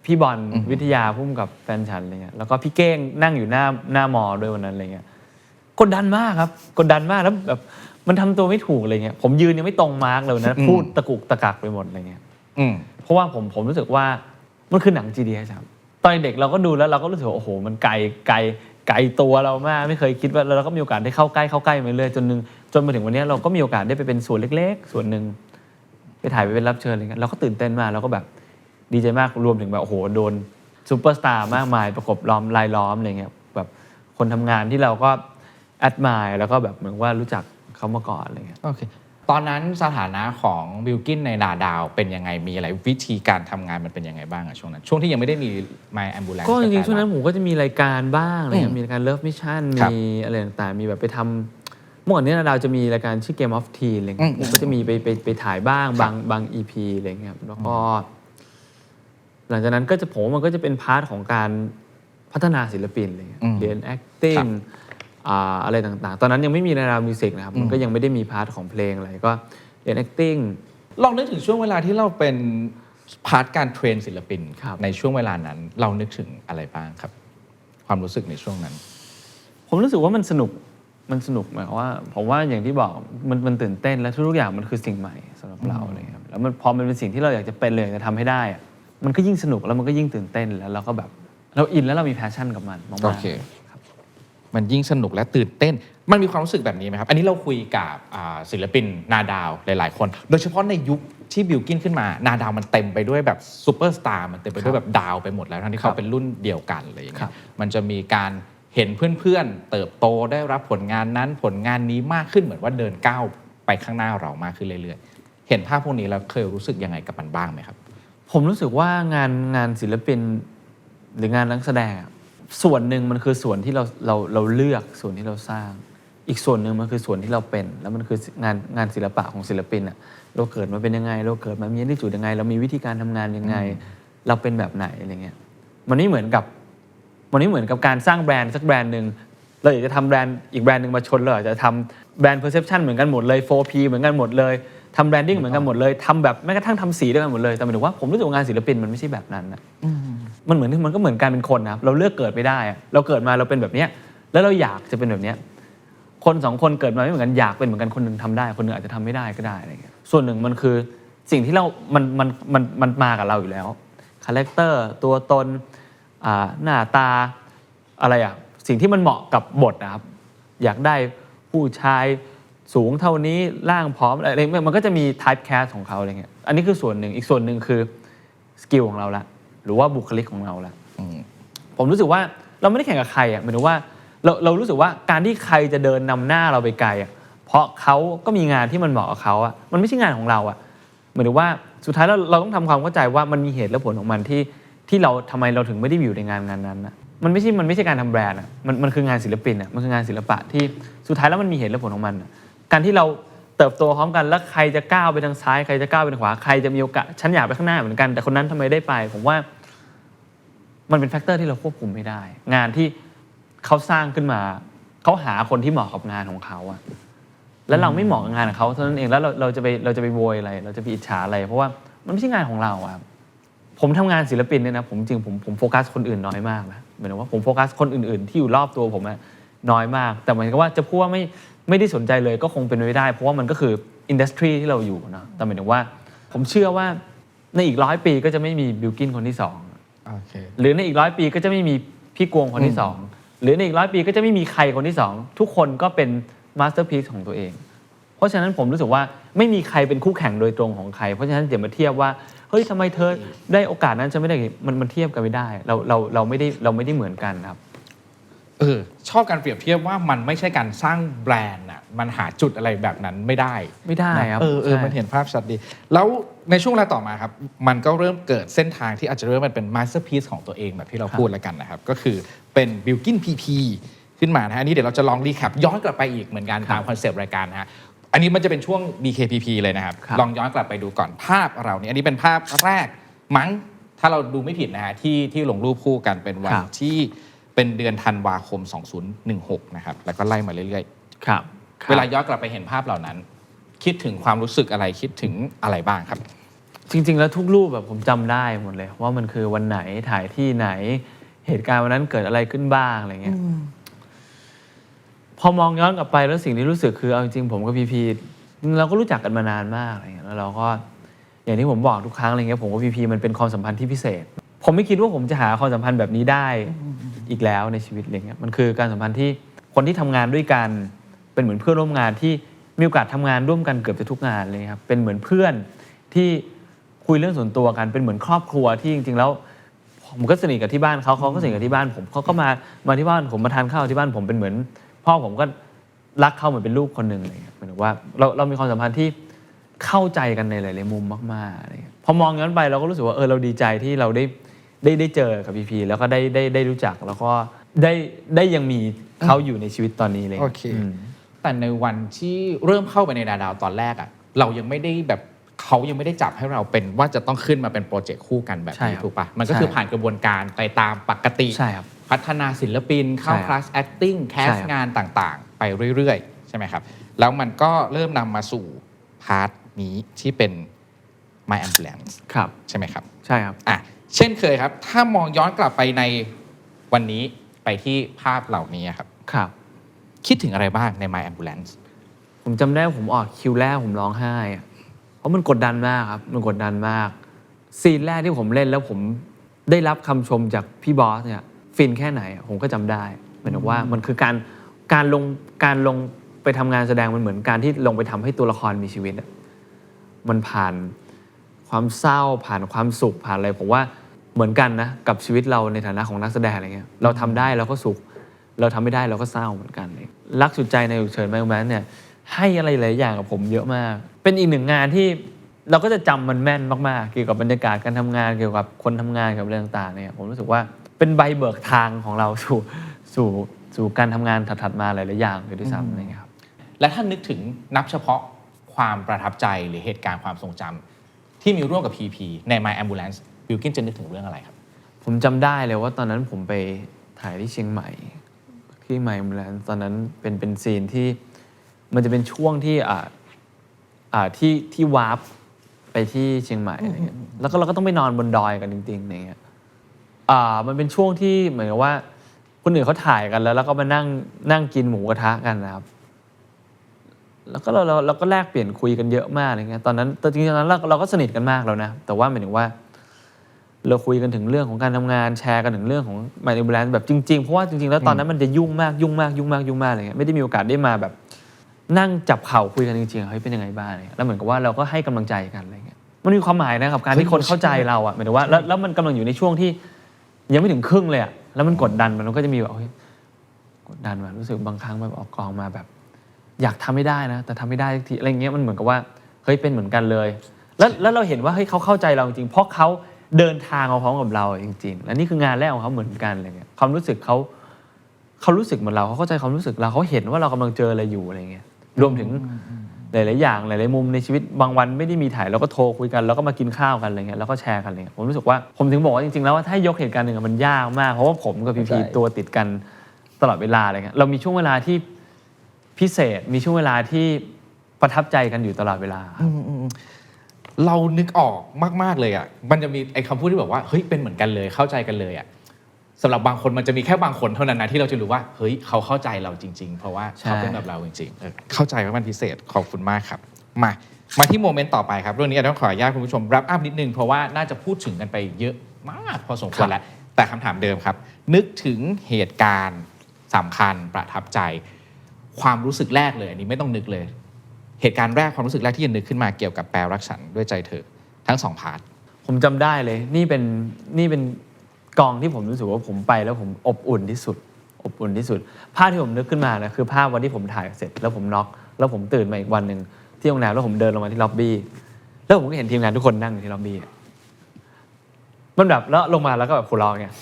พี่บอลวิทยาพุ่มกับแฟนฉันอะไรเงี้ยแล้วก็พี่เก้งนั่งอยู่หน้ามอด้วยวันนั้นอะไรเงี้ยกดดันมากครับกดดันมากแล้วแบบมันทำตัวไม่ถูกอะไรเงี้ยผมยืนยังไม่ตรงมาร์กเลยนะพูดตะกุกตะกักไปหมดอะไรเงี้ยเพราะว่าผมรู้สึกว่ามันคือหนัง GDS ครับตอนเด็กเราก็ดูแล้วเราก็รู้สึกว่าโอ้โหมันไกลตัวเรามากไม่เคยคิดว่าเราก็มีโอกาสได้เข้าใกล้มาเรื่อยจนมาถึงวันนี้เราก็มีโอกาสได้ไปเป็นส่วนเล็กๆส่วนหนึ่งไปถ่ายไปเป็นรับเชิญอะไรเงี้ยเราก็ตื่นเต้นมากเราก็แบบดีใจมากรวมถึงแบบโอ้โหโดนซูเปอร์สตาร์มากมายประกบล้อมรายล้อมอะไรเงี้ยแบบคนทำงานที่เราก็แอดมายแล้วก็แบบเหมือนว่ารู้จักเขามาก่อนอะไรเงี้ยโอเคตอนนั้นสถานะของบิลกินในนาดาวเป็นยังไงมีอะไรวิธีการทำงานมันเป็นยังไงบ้างอะช่วงนั้นช่วงที่ยังไม่ได้มี My Ambulance ก็จริงๆช่วงนั้นผมก็จะมีรายการบ้างอะไรเงี้ยมีรายการ Love Mission มีอะไรต่างๆมีแบบไปทำเมื่อก่อนนี้นาดาวจะมีรายการชื่อ Game of Teen อะไรเงี้ยผมก็จะมีไปถ่ายบ้างบาง EP อะไรเงี้ยแล้วก็หลังจากนั้นก็จะผมมันก็จะเป็นพาร์ทของการพัฒนาศิลปินอะไรเงี้ยเรียน actingอะไรต่างๆตอนนั้นยังไม่มีนาดาวมิวสิกนะครับมันก็ยังไม่ได้มีพาร์ทของเพลงอะไรก็เรียน acting ลองนึกถึงช่วงเวลาที่เราเป็นพาร์ทการเทรนศิลปินในช่วงเวลานั้นเรานึกถึงอะไรบ้างครับความรู้สึกในช่วงนั้นผมรู้สึกว่ามันสนุกหมายความว่าผมว่าอย่างที่บอกมันตื่นเต้นและทุกอย่างมันคือสิ่งใหม่สำหรับเราอะไรครับแล้วมันพอมันเป็นสิ่งที่เราอยากจะเป็นเลยจะทำให้ได้มันก็ยิ่งสนุกแล้วมันก็ยิ่งตื่นเต้นแล้วเราก็แบบเราอินแล้วเรามีแพชชั่นกับมันมากๆโอเคมันยิ่งสนุกและตื่นเต้นมันมีความรู้สึกแบบนี้ไหมครับอันนี้เราคุยกับศิลปินนาดาวหลายๆคนโดยเฉพาะในยุคที่บิลกินขึ้นมานาดาวมันเต็มไปด้วยแบบซูเปอร์สตาร์มันเต็มไปด้วยแบบดาวไปหมดแล้วทั้งที่เขาเป็นรุ่นเดียวกันอะไรอย่างเงี้ยมันจะมีการเห็นเพื่อนๆเติบโตได้รับผลงานนั้นผลงานนี้มากขึ้นเหมือนว่าเดินก้าวไปข้างหน้าเรามากขึ้นเรื่อยๆเห็นภาพพวกนี้แล้วเคยรู้สึกยังไงกับมันบ้างไหมครับผมรู้สึกว่างานศิลปินหรืองานนักแสดงส่วนหนึ่งมันคือส่วนที่เราเลือกส่วนที่เราสร้างอีกส่วนหนึ่งมันคือส่วนที่เราเป็นแล้วมันคืองานศิลปะของศิลปินอ่ะเราเกิดมาเป็นยังไงเราเกิดมามีที่จุดยังไงเรามีวิธีการทำงานยังไงเราเป็นแบบไหนอะไรเงี้ยมันไม่เหมือนกับการสร้างแบรนด์สักแบรนด์นึงเราอยากจะทำแบรนด์อีกแบรนด์นึงมาชนเราอยากจะทำแบรนด์ perception เหมือนกันหมดเลย 4P เหมือนกันหมดเลยทำแบรนดิ้งเหมือนกันหมดเลยทำแบบแม้กระทั่งทำสีด้วยกันหมดเลยแต่หมายถึงว่าผมรู้สึกว่างานศิลปินมันไม่ใช่แบบนั้นนะมันก็เหมือนการเป็นคนนะครับเราเลือกเกิดไม่ได้เราเกิดมาเราเป็นแบบเนี้ยแล้วเราอยากจะเป็นแบบเนี้ยคนสองคนเกิดมาไม่เหมือนกันอยากเป็นเหมือนกันคนนึงทำได้คนนึงอาจจะทำไม่ได้ก็ได้อะไรเงี้ยส่วนหนึ่งมันคือสิ่งที่มันมากับเราอยู่แล้วคาแรคเตอร์ตัวตนหน้าตาอะไรสิ่งที่มันเหมาะกับบทนะครับอยากได้ผู้ชายสูงเท่านี้ร่างผอมอะไรมันก็จะมี type cast ของเขาอะไรเงี้ยอันนี้คือส่วนหนึ่งอีกส่วนหนึ่งคือ สกิลของเราละหรือว่าบุคลิกของเราละผมรู้สึกว่าเราไม่ได้แข่งกับใครอ่ะหมายถึงว่าเรารู้สึกว่าการที่ใครจะเดินนำหน้าเราไปไกลอ่ะเพราะเขาก็มีงานที่มันเหมาะกับเขาอ่ะมันไม่ใช่งานของเราอ่ะหมายถึงว่าสุดท้ายเราต้องทำความเข้าใจว่ามันมีเหตุและผลของมันที่เราทำไมเราถึงไม่ได้อยู่ในงานนั้นนะมันไม่ใช่การทำแบรนด์อ่ะมันคืองานศิลปินอ่ะมันคืองานศิลปะที่สุดท้ายแล้วมันมีเหตุและผลของมันการที่เราเติบโตพร้อมกันแล้วใครจะก้าวไปทางซ้ายใครจะก้าวไปทางขวาใครจะมีโอกาสฉันอยากไปข้างหน้าเหมือนกันแต่คนนั้นทำไมได้ไปผมว่ามันเป็นแฟกเตอร์ที่เราควบคุมไม่ได้งานที่เขาสร้างขึ้นมาเขาหาคนที่เหมาะกับงานของเขาอะแล้วเราไม่เหมาะกับงานของเขาเท่านั้นเองแล้วเราจะไปโวยอะไรเราจะไปอิจฉาอะไรเพราะว่ามันไม่ใช่งานของเราอะผมทำงานศิลปินเนี่ยนะผมโฟกัสคนอื่นน้อยมากนะหมายถึงว่าผมโฟกัสคนอื่นๆที่อยู่รอบตัวผมน้อยมากแต่หมายถึงว่าจะพูดว่าไม่ได้สนใจเลยก็คงเป็นไม่ได้เพราะว่ามันก็คืออินดัสทรีที่เราอยู่นะแต่หมายถึงว่าผมเชื่อว่าในอีก100 ปีก็จะไม่มีบิลกินคนที่2 okay. หรือในอีก100 ปีก็จะไม่มีพี่กวงคนที่2หรือในอีก100 ปีก็จะไม่มีใครคนที่2ทุกคนก็เป็นมาสเตอร์พีซของตัวเองเพราะฉะนั้นผมรู้สึกว่าไม่มีใครเป็นคู่แข่งโดยตรงของใครเพราะฉะนั้นอย่ามาเทียบว่าเฮ้ยทำไมเธอได้โอกาสนั้นฉันไม่ได้มันเทียบกันไม่ได้เราไม่ได้เหมือนกันครับชอบการเปรียบเทียบว่ามันไม่ใช่การสร้างแบรนด์อ่ะมันหาจุดอะไรแบบนั้นไม่ได้ครับมันเห็นภาพชัดดีแล้วในช่วงเวลาต่อมาครับมันก็เริ่มเกิดเส้นทางที่อาจจะเริ่มมันเป็นมาสเตอร์พีซของตัวเองแบบที่เราพูดแล้วกันนะครับก็คือเป็นบิลกินพีพีขึ้นมานะฮะอันนี้เดี๋ยวเราจะลองรีแคปย้อนกลับไปอีกเหมือนกันตามคอนเซปต์รายการนะฮะอันนี้มันจะเป็นช่วง BKPP เลยนะครับลองย้อนกลับไปดูก่อนภาพเราเนี่ยอันนี้เป็นภาพแรกมั้งถ้าเราดูไม่ผิดนะฮะที่ลงรูปคู่กันเป็นวันที่เป็นเดือนธันวาคม 2016 นะครับแล้วก็ไล่มาเรื่อยๆครับเวลาย้อนกลับไปเห็นภาพเหล่านั้นคิดถึงความรู้สึกอะไรคิดถึงอะไรบ้างครับจริงๆแล้วทุกรูปแบบผมจำได้หมดเลยว่ามันคือวันไหนถ่ายที่ไหนเหตุการณ์วันนั้นเกิดอะไรขึ้นบ้างอะไรเงี้ยพอมองย้อนกลับไปแล้วสิ่งที่รู้สึกคือเอาจริงๆผมกับพีพีเราก็รู้จักกันมานานมากอะไรเงี้ยแล้วเราก็อย่างที่ผมบอกทุกครั้งอะไรเงี้ยผมกับพีพีมันเป็นความสัมพันธ์ที่พิเศษผมไม่คิดว่าผมจะหาความสัมพันธ์แบบนี้ได้อีกแล้วในชีวิตอะไรเงี้ยมันคือการสัมพันธ์ที่คนที่ทำงานด้วยกันเป็นเหมือนเพื่อนร่วมงานที่มีโอกาสทำงานร่วมกันเกือบจะทุกงานเลยครับเป็นเหมือนเพื่อนที่คุยเรื่องส่วนตัวกันเป็นเหมือนครอบครัวที่จริงๆแล้วผมก็สนิทกับที่บ้านเขาก็สนิทกับที่บ้านผมเขาก็มาที่บ้านผมมาทานข้าวที่บ้านผมเป็นเหมือนพ่อผมก็รักเขาเหมือนเป็นลูกคนหนึ่งอะไรเงี้ยหมายถึงว่าเรามีความสัมพันธ์ที่เข้าใจกันในหลายๆมุมมากๆอะไรเงี้ยพอมองย้อนไปเราก็รู้สึกว่าเราดีใจที่เราได้เจอกับพีพีแล้วก็ได้รู้จักแล้วก็ได้ยังมีเขาอยู่ในชีวิตตอนนี้เลยโอเคแต่ในวันที่เริ่มเข้าไปในนาดาวตอนแรกอ่ะเรายังไม่ได้แบบเขายังไม่ได้จับให้เราเป็นว่าจะต้องขึ้นมาเป็นโปรเจกต์คู่กันแบบนี้ถูกปะมันก็คือผ่านกระบวนการไปตามปกติพัฒนาศิลปินเข้าคลาส acting แคสงานต่างๆไปเรื่อยๆใช่ไหมครับแล้วมันก็เริ่มนำมาสู่พาร์ทนี้ที่เป็น My Ambulance ใช่ไหมครับใช่ครับเช่นเคยครับถ้ามองย้อนกลับไปในวันนี้ไปที่ภาพเหล่านี้ครับคิดถึงอะไรบ้างใน My Ambulance ผมจำได้ผมออกคิวแรกผมร้องไห้เพราะมันกดดันมากครับมันกดดันมากซีนแรกที่ผมเล่นแล้วผมได้รับคำชมจากพี่บอสเนี่ยฟินแค่ไหนผมก็จำได้หมายถึงว่ามันคือการลงไปทำงานแสดงมันเหมือนการที่ลงไปทำให้ตัวละครมีชีวิตมันผ่านความเศร้าผ่านความสุขผ่านอะไรผมว่าเหมือนกันนะกับชีวิตเราในฐานะของนักแสดงอะไรเงี้ยเราทำได้เราก็สุขเราทำไม่ได้เราก็เศร้าเหมือนกันเลยรักสุดใจในฉุกเฉิน My Ambulance เนี่ยให้อะไรหลายอย่างกับผมเยอะมากเป็นอีกหนึ่งงานที่เราก็จะจำมันแม่นมากๆเกี่ยวกับบรรยากาศการทำงานเกี่ยวกับคนทำงานกับเรื่องต่างๆเนี่ยผมรู้สึกว่าเป็นใบเบิกทางของเราสู่การทำงานถัดๆมาหลายๆอย่างเลยด้วยซ้ำอะไรเงี้ยครับและถ้านึกถึงนับเฉพาะความประทับใจหรือเหตุการณ์ความทรงจำที่มีร่วมกับ PP ใน My Ambulance บิลกินจะนึกถึงเรื่องอะไรครับผมจำได้เลยว่าตอนนั้นผมไปถ่ายที่เชียงใหม่ที่ My Ambulance ตอนนั้นเป็นซีนที่มันจะเป็นช่วงที่ที่วาร์ปไปที่เชียงใหม่อะไรเงี้ยแล้วก็เราก็ต้องไปนอนบนดอยกันจริงๆอะไรเงี้ยมันเป็นช่วงที่เหมือนกับว่าคนอื่นเขาถ่ายกันแล้วก็มานั่งกินหมูกระทะกันนะครับแล้วก็เราก็แลกเปลี่ยนคุยกันเยอะมากอะไรเงี้ยตอนนั้นจริงๆตอนนั้นเราก็สนิทกันมากแล้วนะแต่ว่าหมายถึงว่าเราคุยกันถึงเรื่องของการทำงานแชร์กันถึงเรื่องของ My Ambulance แบบจริงๆเพราะว่าจริงๆแล้วตอนนั้นมันจะยุ่งมากอะไรเงี้ยไม่ได้มีโอกาสได้มาแบบนั่งจับเข่าคุยกันจริงๆเฮ้ยเป็นยังไงบ้างแล้วเหมือนกับว่าเราก็ให้กำลังใจกันอะไรเงี้ย มันมีความหมายนะกับการที่คนเข้าใจเราอ่ะหมายถึงว่าแล้วมันกำลังอยู่ในช่วงที่ยังไม่ถึงครึ่งเลยอ่ะแล้วมันกดดันมันก็จะมีแบบกดดันมารู้สึกบางครั้งแบบออกกองมาแบบอยากทำไม่ได้นะแต่ทำไม่ได้ทีอะไรเงี้ยมันเหมือนกับว่าเฮ้ยเป็นเหมือนกันเลยแล้วเราเห็นว่าเฮ้ยเขาเข้าใจเราจริงเพราะเขาเดินทางมาพร้อมกับเราจริงๆและนี่คืองานแรกของเขาเหมือนกันอะไรเงี้ยความรู้สึกเขารู้สึกเหมือนเราเขาเข้าใจความรู้สึกเราเขาเห็นว่าเรากำลังเจออะไรอยู่อะไรเงี้ยรวมถึงหลายๆอย่างหลายๆมุมในชีวิตบางวันไม่ได้มีถ่ายเราก็โทรคุยกันแล้วก็มากินข้าวกันอะไรเงี้ยแล้วก็แชร์กันอะไรเงี้ยผมรู้สึกว่าผมถึงบอกว่าจริงๆแล้วว่าถ้ายกเหตุการณ์หนึ่งมันยากมากเพราะว่าผมกับพีตัวติดกันตลอดเวลาอะไรเงี้ยเรามีช่วงเวลาที่พิเศษมีช่วงเวลาที่ประทับใจกันอยู่ตลอดเวลาเรานึกออกมากๆเลยอ่ะมันจะมีไอ้คำพูดที่บอกว่าเฮ้ยเป็นเหมือนกันเลยเข้าใจกันเลยอ่ะสำหรับบางคนมันจะมีแค่บางคนเท่านั้นนะที่เราจะรู้ว่าเฮ้ยเขาเข้าใจเราจริงๆเพราะว่าเขาเป็นแบบเราจริงๆเข้าใจว่ามันพิเศษขอบคุณมากครับมาที่โมเมนต์ต่อไปครับเรื่องนี้ต้องขออนุญาตคุณผู้ชมรับอัพนิดนึงเพราะว่าน่าจะพูดถึงกันไปเยอะมากพอสมควรแล้วแต่คำถามเดิมครับนึกถึงเหตุการณ์สำคัญประทับใจความรู้สึกแรกเลยอันนี้ไม่ต้องนึกเลยเหตุการณ์แรกความรู้สึกแรกที่จะนึกขึ้นมาเกี่ยวกับแปลรักฉันด้วยใจเธอทั้ง2พาร์ทผมจำได้เลยนี่เป็นกองที่ผมรู้สึกว่าผมไปแล้วผมอบอุ่นที่สุดภาพที่ผมนึกขึ้นมานะคือภาพวันที่ผมถ่ายเสร็จแล้วผมน็อกแล้วผมตื่นมาอีกวันนึงที่โรงแรมแล้วผมเดินลงมาที่ล็อบบี้แล้วผมก็เห็นทีมงานทุกคนนั่งอยู่ที่ล็อบบี้มันแบบแล้วลงมาแล้วก็แบบหัวเราะเงี้ย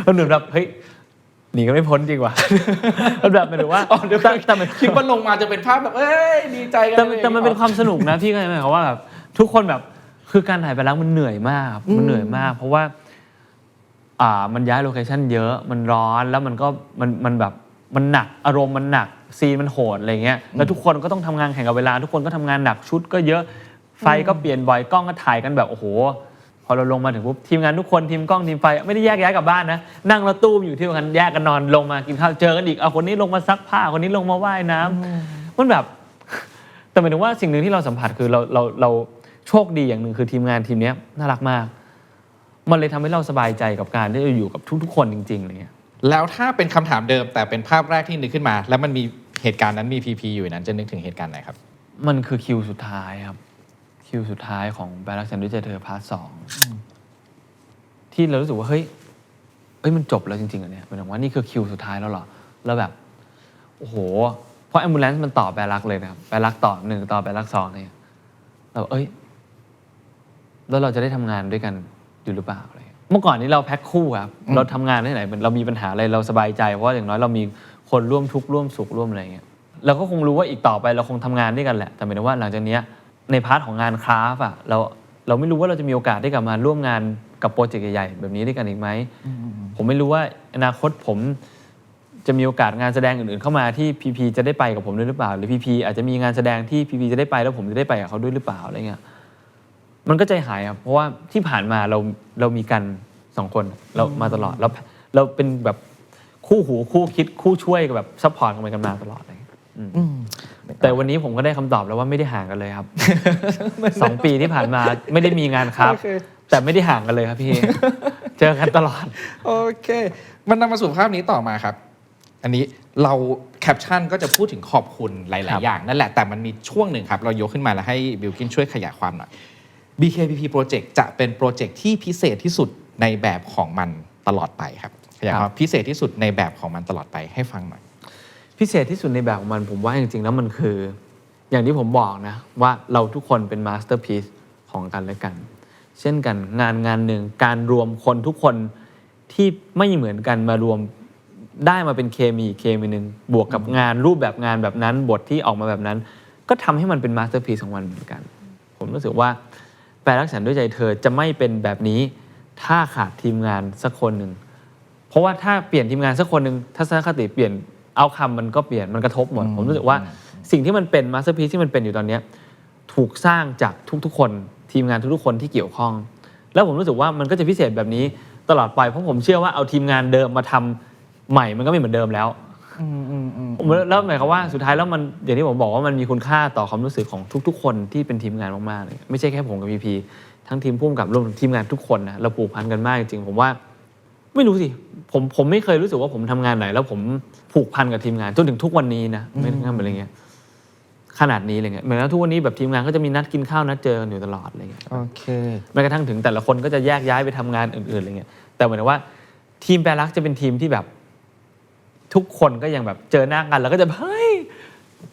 มันเหมือนแบบเฮ้ยหนีก็ไม่พ้นจริงว่ะมันแบบหมายถึงว่าแต่มันคิดว่าลงมาจะเป็นภาพแบบเอ้ยดีใจกันแต่มันเป็นความสนุกนะพี่ก็หมายความว่าแบบทุกคนแบบคือการถ่ายไปแล้วมันเหนื่อยมากเพราะว่ามันย้ายโลเคชั่นเยอะมันร้อนแล้วมันก็มันแบบมันหนักอารมณ์มันหนักซีนมันโหดอะไรเงี้ยแล้วทุกคนก็ต้องทำงานแข่งกับเวลาทุกคนก็ทำงานหนักชุดก็เยอะไฟก็เปลี่ยนบ่อยกล้องก็ถ่ายกันแบบโอ้โหพอเราลงมาถึงปุ๊บทีมงานทุกคนทีมกล้องทีมไฟไม่ได้แยกย้ายกลับบ้านนะนั่งรถตู้อยู่ที่กันแยกกันนอนลงมากินข้าวเจอกันอีกเอาคนนี้ลงมาซักผ้าคนนี้ลงมาว่ายน้ำมันแบบแต่หมายถึงว่าสิ่งหนึ่งที่เราสัมผัสคือเราโชคดีอย่างหนึ่งคือทีมงานทีมนี้น่ารักมากมันเลยทำให้เราสบายใจกับการที่จะอยู่กับทุกๆคนจริงๆอะไรเงี้ยแล้วถ้าเป็นคำถามเดิมแต่เป็นภาพแรกที่นึกขึ้นมาแล้วมันมีเหตุการณ์นั้นมีพีอยู่นั้นจะนึกถึงเหตุการณ์ไหนครับมันคือคิวสุดท้ายครับคิวสุดท้ายของแปลรักฉันด้วยใจเธอพาร์ท 2ที่เรารู้สึกว่าเฮ้ยมันจบแล้วจริงๆอ่ะเนี่ยหมายถึงว่านี่คือคิวสุดท้ายแล้วเหรอแล้วแบบโอ้โหเพราะแอมบูเลนซ์มันต่อแปลรักเลยนะครับแปลรักต่อ1ต่อแปลรัก2เนี่ยเราแล้วเราจะได้ทำงานด้วยกันอยู่หรือเปล่าอะไรเมื่อก่อนนี้เราแพ็คคู่ครับเราทำงานที่ไหนเรามีปัญหาอะไรเราสบายใจเพราะอย่างน้อยเรามีคนร่วมทุกข์ร่วมสุขร่วมอะไรเงี้ยเราก็คงรู้ว่าอีกต่อไปเราคงทำงานด้วยกันแหละแต่หมายถึงว่าหลังจากนี้ในพาร์ทของงานคราฟต์อ่ะเราไม่รู้ว่าเราจะมีโอกาสได้กลับมาร่วมงานกับโปรเจกต์ใหญ่ๆแบบนี้ด้วยกันอีกไหมผมไม่รู้ว่าอนาคตผมจะมีโอกาสงานแสดงอื่นๆเข้ามาที่พีพีจะได้ไปกับผมด้วยหรือเปล่าหรือพีพีอาจจะมีงานแสดงที่พีพีจะได้ไปแล้วผมจะได้ไปกับเขาด้วยหรือเปล่าอะไรเงี้ยมันก็ใจหายครับเพราะว่าที่ผ่านมาเรามีกัน2คนเรามาตลอดเราเป็นแบบคู่หูคู่คิดคู่ช่วยแบบซัพพอร์ตกันมาตลอดเลยแต่วันนี้ผมก็ได้คำตอบแล้วว่าไม่ได้ห่างกันเลยครับ 2 ปีที่ผ่านมาไม่ได้มีงานครับ แต่ไม่ได้ห่างกันเลยครับพี่ เจอกันตลอดโอเคมันนำมาสู่ภาพนี้ต่อมาครับอันนี้เราแคปชั่นก็จะพูดถึงขอบคุณหลายๆอย่างนั่นแหละแต่มันมีช่วงหนึ่งครับเรายกขึ้นมาแล้วให้บิลกินช่วยขยายความหน่อย BKPP Project จะเป็นโปรเจกต์ที่พิเศษที่สุดในแบบของมันตลอดไปครับขยายความพิเศษที่สุดในแบบของมันตลอดไปให้ฟังหน่อยพิเศษที่สุดในแบบของมันผมว่าจริงๆแล้วมันคืออย่างที่ผมบอกนะว่าเราทุกคนเป็นมาสเตอร์พีซของกันและกันเช่นกันงานหนึ่งการรวมคนทุกคนที่ไม่เหมือนกันมารวมได้มาเป็นเคมีหนึ่งบวกกับงานรูปแบบงานแบบนั้นบทที่ออกมาแบบนั้นก็ทำให้มันเป็นมาสเตอร์พีซของมันเหมือนกันผมรู้สึกว่าแปลรักฉันด้วยใจเธอจะไม่เป็นแบบนี้ถ้าขาดทีมงานสักคนหนึ่งเพราะว่าถ้าเปลี่ยนทีมงานสักคนหนึ่งทัศนคติเปลี่ยนเอาคำมันก็เปลี่ยนมันกระทบหมดผมรู้สึกว่าสิ่งที่มันเป็นมาสเตอร์พีซที่มันเป็นอยู่ตอนนี้ถูกสร้างจากทุกๆคนทีมงานทุกๆคนที่เกี่ยวข้องแล้วผมรู้สึกว่ามันก็จะพิเศษแบบนี้ตลอดไปเพราะผมเชื่อว่าเอาทีมงานเดิมมาทำใหม่มันก็ไม่เหมือนเดิมแล้วแล้วหมายความว่าสุดท้ายแล้วมันอย่างที่ผมบอกว่ามันมีคุณค่าต่อความรู้สึกของทุกๆคนที่เป็นทีมงานมากๆเลยไม่ใช่แค่ผมกับพีพีทั้งทีมผู้กำกับรวมถึงทีมงานทุกคนนะเราผูกพันกันมากจริงๆผมว่าไม่รู้สิผมไม่เคยรู้สึกว่าผมทำงานไหนแล้วผมผูกพันกับทีมงานจนถึงทุกวันนี้นะไม่งั้นอะไรเงี้ย ขนาดนี้อะไรเงี้ยเหมือนว่าทุกวันนี้แบบทีมงานก็จะมีนัดกินข้าวนัดเจอกันอยู่ตลอดอะไรเงี้ย โอเค แม้กระทั่งถึงแต่ละคนก็จะแยกย้ายไปทำงานอื่นๆอะไรเงี้ยแต่เหมือนว่าทีมแปรรักจะเป็นทีมที่แบบทุกคนก็ยังแบบเจอหน้ากันแล้วก็จะเฮ้ย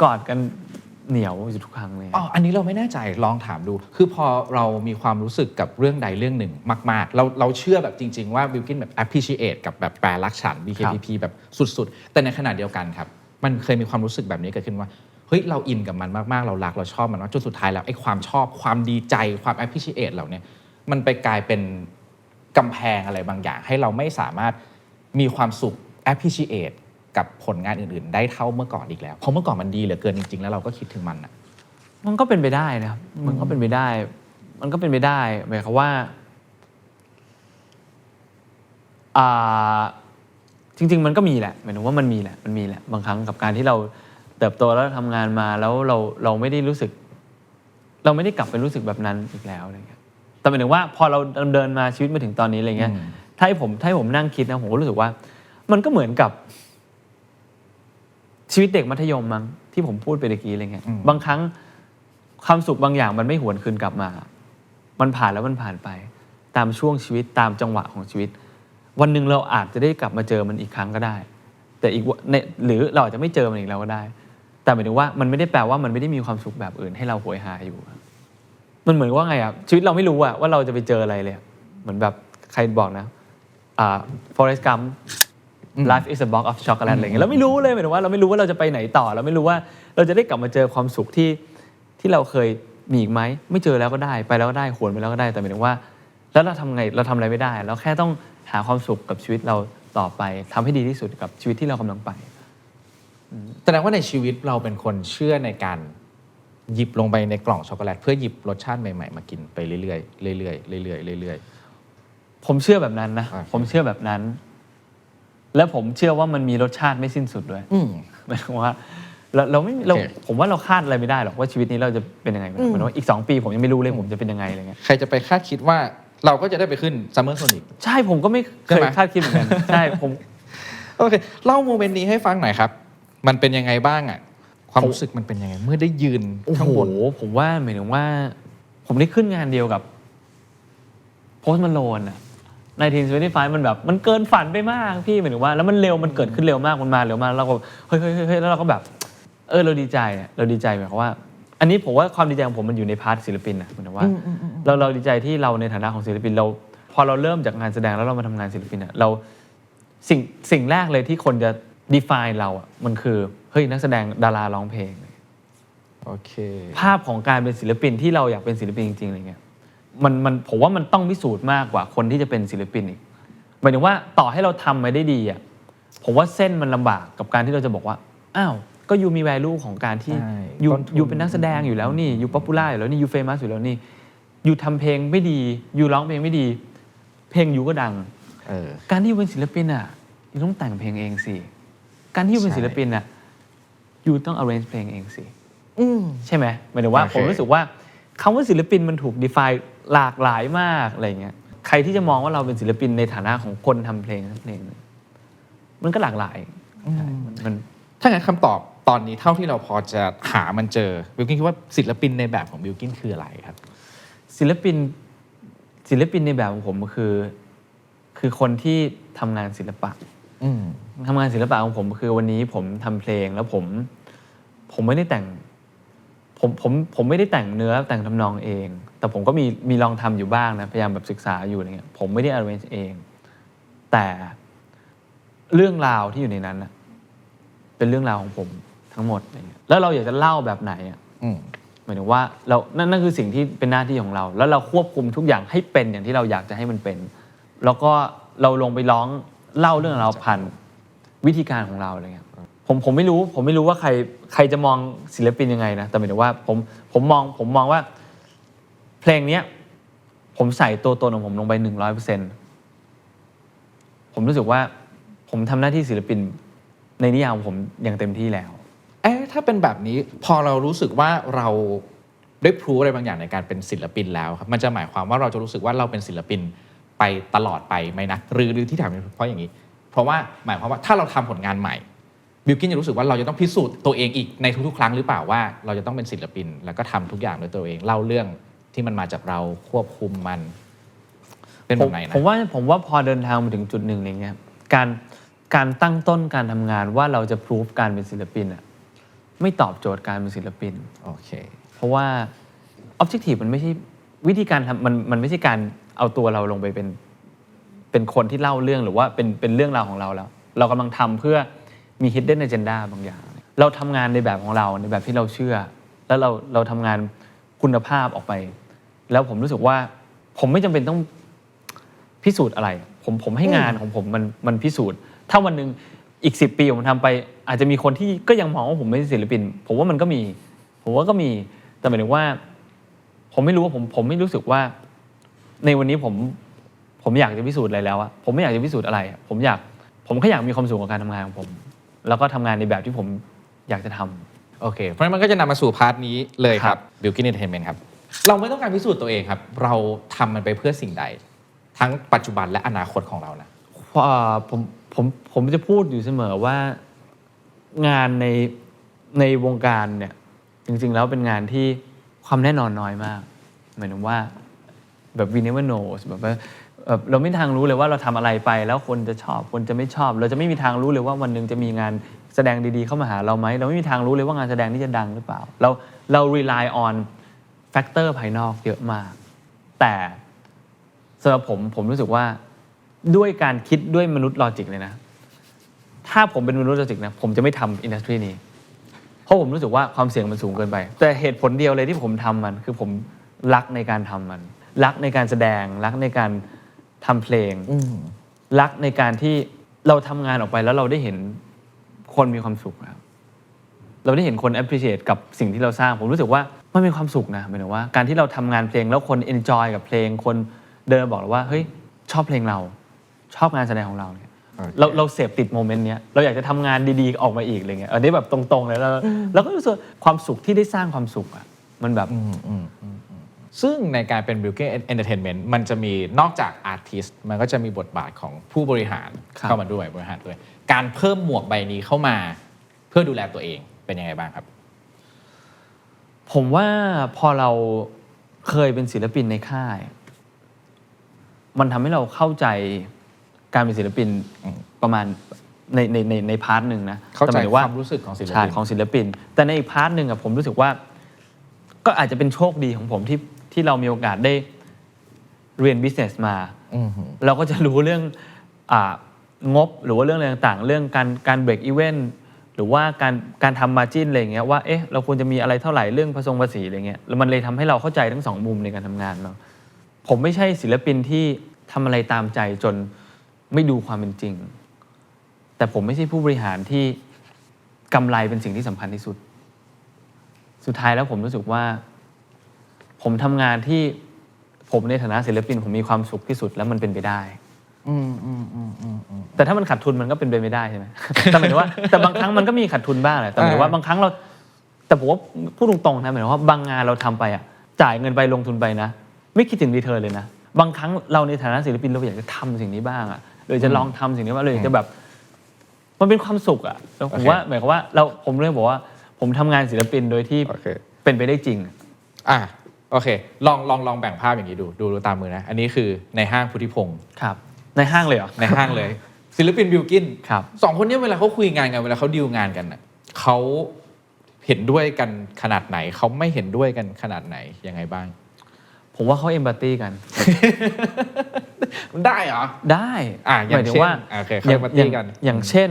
กอดกันเหนียวอยู่ทุกครั้งเลย อันนี้เราไม่แน่ใจลองถามดู คือพอเรามีความรู้สึกกับเรื่องใดเรื่องหนึ่งมากๆเราเชื่อแบบจริงๆว่าบิลกินแบบ appreciate กับแบบแปรรักฉัน BKPP แบบสุดๆแต่ในขณะเดียวกันครับมันเคยมีความรู้สึกแบบนี้เกิดขึ้นว่าเฮ้ยเราอินกับมันมากๆเรารักเราชอบมันมากจนสุดท้ายแล้วไอ้ความชอบความดีใจความ appreciate เหล่านี้มันไปกลายเป็นกำแพงอะไรบางอย่างให้เราไม่สามารถมีความสุข appreciate กับผลงานอื่นๆได้เท่าเมื่อก่อนอีกแล้วเพราะเมื่อก่อนมันดีเหลือเกินจริงๆแล้วเราก็คิดถึงมันอะ มันก็เป็นไปได้นะครับมันก็เป็นไปได้หมายความว่าจริงๆมันก็มีแหละหมายถึงว่ามันมีแหละบางครั้งกับการที่เราเติบโตแล้วทำงานมาแล้วเราไม่ได้รู้สึกเราไม่ได้กลับไปรู้สึกแบบนั้นอีกแล้วอะไรเงี้ยแต่หมายถึงว่าพอเราเดินมาชีวิตมาถึงตอนนี้อะไรเงี้ยถ้าให้ผมนั่งคิดนะผมก็รู้สึกว่ามันก็เหมือนกับชีวิตเด็กมัธยมมั้งที่ผมพูดไปเมื่อกี้อะไรเงี้ยบางครั้งความสุขบางอย่างมันไม่หวนคืนกลับมามันผ่านแล้วมันผ่านไปตามช่วงชีวิตตามจังหวะของชีวิตวันหนึ่งเราอาจจะได้กลับมาเจอมันอีกครั้งก็ได้แต่อีกหรือเราอาจจะไม่เจอมันอีกแล้วก็ได้แต่หมายถึงว่ามันไม่ได้แปลว่ามันไม่ได้มีความสุขแบบอื่นให้เราโหยหาอยู่มันเหมือนว่าไงอ่ะชีวิตเราไม่รู้อ่ะว่าเราจะไปเจออะไรเลยเหมือนแบบใครบอกนะForrest Gump Life is a box of chocolate อะไรเงี้ยเราไม่รู้เลยหมายถึงว่าเราไม่รู้ว่าเราจะไปไหนต่อเราไม่รู้ว่าเราจะได้กลับมาเจอความสุขที่เราเคยมีอีกไหมไม่เจอแล้วก็ได้ไปแล้วก็ได้หวนไปแล้วก็ได้แต่หมายถึงว่าแล้วเราทำไงเราทำอะไรไม่ได้เราแค่ต้องหาความสุขกับชีวิตเราต่อไปทำให้ดีที่สุดกับชีวิตที่เรากำลังไปแสดงว่าในชีวิตเราเป็นคนเชื่อในการหยิบลงไปในกล่องช็อกโกแลตเพื่อหยิบรสชาติใหม่ๆมากินไปเรื่อยๆเรื่อยๆเรื่อยๆเรื่อยๆผมเชื่อแบบนั้นนะผมเชื่อแบบนั้นและผมเชื่อว่ามันมีรสชาติไม่สิ้นสุดด้วยหมายถึงว่าเราไม่ผมว่าเราคาดอะไรไม่ได้หรอกว่าชีวิตนี้เราจะเป็นยังไงเหมือนว่าอีก2 ปีผมยังไม่รู้เลยผมจะเป็นยังไงอะไรเงี้ยใครจะไปคาดคิดว่าเราก็จะได้ไปขึ้นซัมเมอร์โซนิกใช่ผมก็ไม่เคยคาดคิดเหมือนกันใช่ผมโอเคเล่าโมเมนต์นี้ให้ฟังหน่อยครับมันเป็นยังไงบ้างอ่ะความรู้สึกมันเป็นยังไงเมื่อได้ยืนข้างบนผมว่าหมายถึงว่าผมได้ขึ้นงานเดียวกับโพสต์มาโลนอ่ะ1975มันแบบมันเกินฝันไปมากพี่หมายถึงว่าแล้วมันเร็วมันเกิดขึ้นเร็วมากมันมาเร็วมากแล้วก็เฮ้ยแล้วเราก็แบบเราดีใจหมายความว่าอันนี้ผมว่าความดีใจของผมมันอยู่ในพาร์ทศิลปินนะหมายถึงว่าเราดีใจที่เราในฐานะของศิลปินเราพอเราเริ่มจากงานแสดงแล้วเรามาทำงานศิลปินอ่ะเราสิ่งแรกเลยที่คนจะ define เราอ่ะมันคือเฮ้ยนักแสดงดาราร้องเพลงโอเคภาพของการเป็นศิลปินที่เราอยากเป็นศิลปินจริงๆอะไรเงี้ยมันผมว่ามันต้องพิสูจน์มากกว่าคนที่จะเป็นศิลปินอีกหมายถึงว่าต่อให้เราทำมาได้ดีอ่ะผมว่าเส้นมันลำบากกับการที่เราจะบอกว่าอ้าวก็ยูมี value ของการที่ยูเป็นนักแสดงอยู่แล้วนี่ยู popular อยู่แล้วนี่ยู famous อยู่แล้วนี่ยูทำเพลงไม่ดียูร้องเพลงไม่ดีเพลงยูก็ดังการที่ยูเป็นศิลปินอ่ะยูต้องแต่งเพลงเองสิการที่ยูเป็นศิลปินอ่ะยูต้อง arrange เพลงเองสิใช่ไหมหมายถึงว่าผมรู้สึกว่าคำว่าศิลปินมันถูก define หลากหลายมากอะไรเงี้ยใครที่จะมองว่าเราเป็นศิลปินในฐานะของคนทำเพลงมันก็หลากหลายมันถ้างั้นคำตอบตอนนี้เท่าที่เราพอจะหามันเจอบิลกินคิดว่าศิลปินในแบบของบิลกินคืออะไรครับศิลปินในแบบของผมคือคนที่ทำงานศิลปะทำงานศิลปะของผมคือวันนี้ผมทำเพลงแล้วผมไม่ได้แต่งผมไม่ได้แต่งเนื้อแต่งทำนองเองแต่ผมก็มีลองทำอยู่บ้างนะพยายามแบบศึกษาอยู่อะไรเงี้ยผมไม่ได้ arrange เองแต่เรื่องราวที่อยู่ในนั้นนะเป็นเรื่องราวของผมทั้งหมดอะไรเงี้ยแล้วเราอยากจะเล่าแบบไหนอ่ะหมายถึงว่านั่นคือสิ่งที่เป็นหน้าที่ของเราแล้วเราควบคุมทุกอย่างให้เป็นอย่างที่เราอยากจะให้มันเป็นแล้วก็เราลงไปร้องเล่าเรื่องเราผ่านวิธีการของเราอะไรเงี้ยผมไม่รู้ว่าใครจะมองศิลปินยังไงนะแต่หมายถึงว่าผมมองว่าเพลงนี้ผมใส่ตัวตนของผมลงไป 100% ผมรู้สึกว่าผมทำหน้าที่ศิลปินในนิยามผมอย่างเต็มที่แล้วถ้าเป็นแบบนี้พอเรารู้สึกว่าเราได้พรูฟอะไรบางอย่างในการเป็นศิลปินแล้วครับมันจะหมายความว่าเราจะรู้สึกว่าเราเป็นศิลปินไปตลอดไปไหมนะหรือที่ถามเพราะอย่างนี้เพราะว่าหมายความว่าถ้าเราทำผลงานใหม่ บิลกิ้นจะรู้สึกว่าเราจะต้องพิสูจน์ตัวเองอีกในทุกๆครั้งหรือเปล่าว่าเราจะต้องเป็นศิลปินแล้วก็ทำทุกอย่างด้วยตัวเองเล่าเรื่องที่มันมาจากเราควบคุมมันเป็นแบบไหนนะผมว่าพอเดินทางมาถึงจุดหนึ่งอย่างเงี้ยการตั้งต้นการทำงานว่าเราจะพิสูจการเป็นศิลปินอ่ะไม่ตอบโจทย์การเป็นศิลปินโอเคเพราะว่า objective มันไม่ใช่วิธีการทำมันไม่ใช่การเอาตัวเราลงไปเป็นคนที่เล่าเรื่องหรือว่าเป็นเรื่องราวของเราแล้วเรากำลังทำเพื่อมี hidden agenda บางอย่างเราทำงานในแบบของเราในแบบที่เราเชื่อแล้วเราทำงานคุณภาพออกไปแล้วผมรู้สึกว่าผมไม่จำเป็นต้องพิสูจน์อะไรผมให้งานของผมมันพิสูจน์ถ้าวันหนึ่งอีก10 ปีผมทำไปอาจจะมีคนที่ก็ยังมองว่าผมไม่ใช่ศิลปินผมว่ามันก็มีแต่หมายถึงว่าผมไม่รู้ว่าผมไม่รู้สึกว่าในวันนี้ผมอยากจะพิสูจน์อะไรแล้วอะผมไม่อยากจะพิสูจน์อะไรผมแค่อยากมีความสุขกับการทำงานของผมแล้วก็ทำงานในแบบที่ผมอยากจะทำโอเคเพราะฉะนั้นมันก็จะนำมาสู่พาร์ทนี้เลยครับ Bilkin Entertainment ครับเราไม่ต้องการพิสูจน์ตัวเองครับเราทำมันไปเพื่อสิ่งใดทั้งปัจจุบันและอนาคตของเรานะผมจะพูดอยู่เสมอว่างานในวงการเนี่ยจริงๆแล้วเป็นงานที่ความแน่นอนน้อยมากหมายถึงว่าแบบ we never know แบบว่าเราไม่มีทางรู้เลยว่าเราทำอะไรไปแล้วคนจะชอบคนจะไม่ชอบเราจะไม่มีทางรู้เลยว่าวันหนึ่งจะมีงานแสดงดีๆเข้ามาหาเราไหมเราไม่มีทางรู้เลยว่างานแสดงนี้จะดังหรือเปล่าเรา rely on factor ภายนอกเยอะมากแต่สำหรับผมรู้สึกว่าด้วยการคิดด้วยมนุษย์ลอจิกเลยนะถ้าผมเป็นมนุษย์ลอจิกนะผมจะไม่ทำอินดัสทรีนี้เพราะผมรู้สึกว่าความเสี่ยงมันสูงเกินไปแต่เหตุผลเดียวเลยที่ผมทำมันคือผมรักในการทำมันรักในการแสดงรักในการทำเพลงรักในการที่เราทำงานออกไปแล้วเราได้เห็นคนมีความสุขครับเราได้เห็นคน appreciate กับสิ่งที่เราสร้างผมรู้สึกว่ามันมีความสุขนะหมายถึงว่าการที่เราทำงานเพลงแล้วคน enjoy กับเพลงคนเดินมาบอกเราว่าเฮ้ยชอบเพลงเราชอบงานแสดงของเราเนี่ยเราเสพติดโมเมนต์นี้เราอยากจะทำงานดีๆออกมาอีกอะไรเงี้ยอันนี้แบบตรงๆเลยแล้วก็รู้สึกความสุขที่ได้สร้างความสุขอ่ะมันแบบซึ่งในการเป็น Bilkin Entertainment มันจะมีนอกจากอาร์ติสต์มันก็จะมีบทบาทของผู้บริหารเข้ามาด้วยบริหารด้วยการเพิ่มหมวกใบนี้เข้ามาเพื่อดูแลตัวเองเป็นยังไงบ้างครับผมว่าพอเราเคยเป็นศิลปินในค่ายมันทำให้เราเข้าใจการเป็นศิลปินประมาณในพาร์ทหนึ่งนะเข้าใจความรู้สึกของศิลปินแต่ในอีกพาร์ทหนึ่งอะผมรู้สึกว่าก็อาจจะเป็นโชคดีของผมที่เรามีโอกาสได้เรียน business มาเราก็จะรู้เรื่องงบหรือว่าเรื่องอะไรต่างๆเรื่องการ break even หรือว่าการทำ margin อะไรอย่างเงี้ยว่าเราควรจะมีอะไรเท่าไหร่เรื่องภาษีอะไรเงี้ยแล้วมันเลยทำให้เราเข้าใจทั้งสองมุมในการทำงานเนาะผมไม่ใช่ศิลปินที่ทำอะไรตามใจจนไม่ดูความเป็นจริงแต่ผมไม่ใช่ผู้บริหารที่กำไรเป็นสิ่งที่สำคัญที่สุดสุดท้ายแล้วผมรู้สึกว่าผมทำงานที่ผมในฐานะศิลปินผมมีความสุขที่สุดแล้วมันเป็นไปได้แต่ถ้ามันขาดทุนมันก็เป็นไปไม่ได้ใช่ไหมแต่หมายถึงว่าแต่บางครั้งมันก็มีขาดทุนบ้างแหละแต่หมายถึงว่าบางครั้งเราแต่ผมว่าพูดตรงๆนะหมายถึงว่าบางงานเราทำไปจ่ายเงินไปลงทุนไปนะไม่คิดถึงรีเทิร์นเลยนะบางครั้งเราในฐานะศิลปินเราอยากจะทำสิ่งนี้บ้างเลยจะลองทำสิ่งนี้ว่าเลยจะแบบมันเป็นความสุขแล้วผมว่าหมายความว่าผมเลยบอกว่าผมทำงานศิลปินโดยที่เป็นไปได้จริงโอเคลองแบ่งภาพอย่างนี้ดูตามมือนะอันนี้คือในห้างพุทธิพงศ์ครับในห้างเลยเหรอในห้างเลยศิลปินบิลกินครับสองคนนี้เวลาเขาคุยงานกันเวลาเขาดีลงานกันเขาเห็นด้วยกันขนาดไหนเขาไม่เห็นด้วยกันขนาดไหนยังไงบ้างผมว่าเขาเอมพัตตี้กันมันได้เหรอได้หมายถึงว่าอย่างเช่น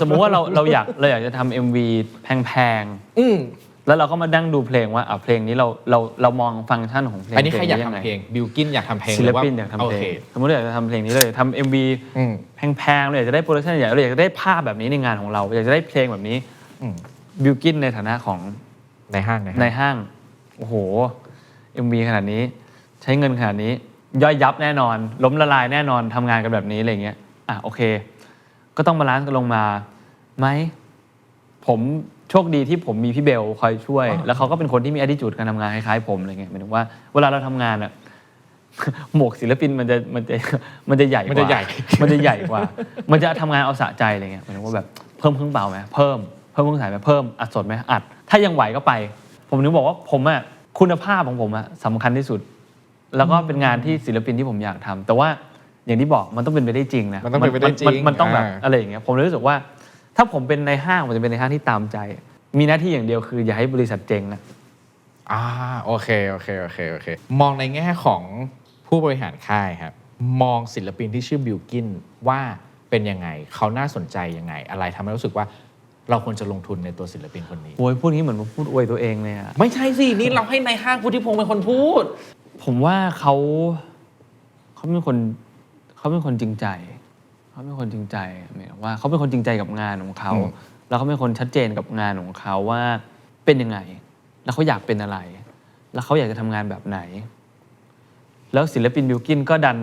สมมุติว่าเราอยากจะทำ MV แพงแล้วเราก็มาดั้งดูเพลงว่าเพลงนี้เรามองฟังก์ชันของเพลงอันนี้ใครอยากทำเพลงบิลกินอยากทำเพลงศิลปินอยากทำเพลงสมมติอยากจะทำเพลงนี้เลยทำ MV แพงๆเลยอยากจะได้โปรดักชันเราอยากจะได้ภาพแบบนี้ในงานของเราอยากจะได้เพลงแบบนี้บิลกินในฐานะของในห้างโอ้โห MV ขนาดนี้ใช้เงินขนาดนี้ย่อยยับแน่นอนล้มละลายแน่นอนทำงานกันแบบนี้อะไรเงี้ยโอเคก็ต้องบาลานซ์กันลงมาไหมผมโชคดีที่ผมมีพี่เบลคอยช่วยแล้วเขาก็เป็นคนที่มี attitude การทำงานคล้ายๆผมอะไรเงี้ยหมายถึงว่าเวลาเราทำงาน หมวกศิลปินมันจะใหญ่กว่า มันจะใหญ่ มันจะใหญ่กว่า มันจะทำงานเอาสะใจอะไรเงี้ยหมายถึงว่าแบบเพิ่มเครื่องเป่าไหมเพิ่มเครื่องสายไหมเพิ่มอัดสดไหมอัดถ้ายังไหวก็ไป ผมถึงบอกว่าผมอะคุณภาพของผมอะสำคัญที่สุด แล้วก็เป็นงานที่ศิลปินที่ผมอยากทำแต่ว่าอย่างที่บอกมันต้องเป็นไปได้จริงนะ มันต้องเป็นไปได้จริง มันต้องแบบอะไรอย่างเงี้ยผมเลยรู้สึกว่า ถ้าผมเป็นในห้างผมจะเป็นในห้างที่ตามใจ มีหน้าที่อย่างเดียวคืออย่าให้บริษัทเจ๊งนะ โอเคมองในแง่ของผู้บริหารค่ายครับมองศิลปินที่ชื่อบิลกินว่าเป็นยังไงเขาน่าสนใจยังไงอะไรทำให้รู้สึกว่าเราควรจะลงทุนในตัวศิลปินคนนี้ โอ้ยพูดงี้เหมือนพูดอวยตัวเองเลยอะ ไม่ใช่สินี่เราให้ในห้างพุทธิพงศ์เป็นคนพูด ผมว่าเขาเป็นคนจริงใจเขาเป็นคนจริงใจหมายถึงว่าเขาเป็นคนจริงใจกับงานของเขา แล้วเขาเป็นคนชัดเจนกับงานของเขาว่าเป็นยังไง แล้วเขาอยากเป็นอะไร แล้วเขาอยากจะทำงานแบบไหน แล้วศิลปินบิลกินก็ดัน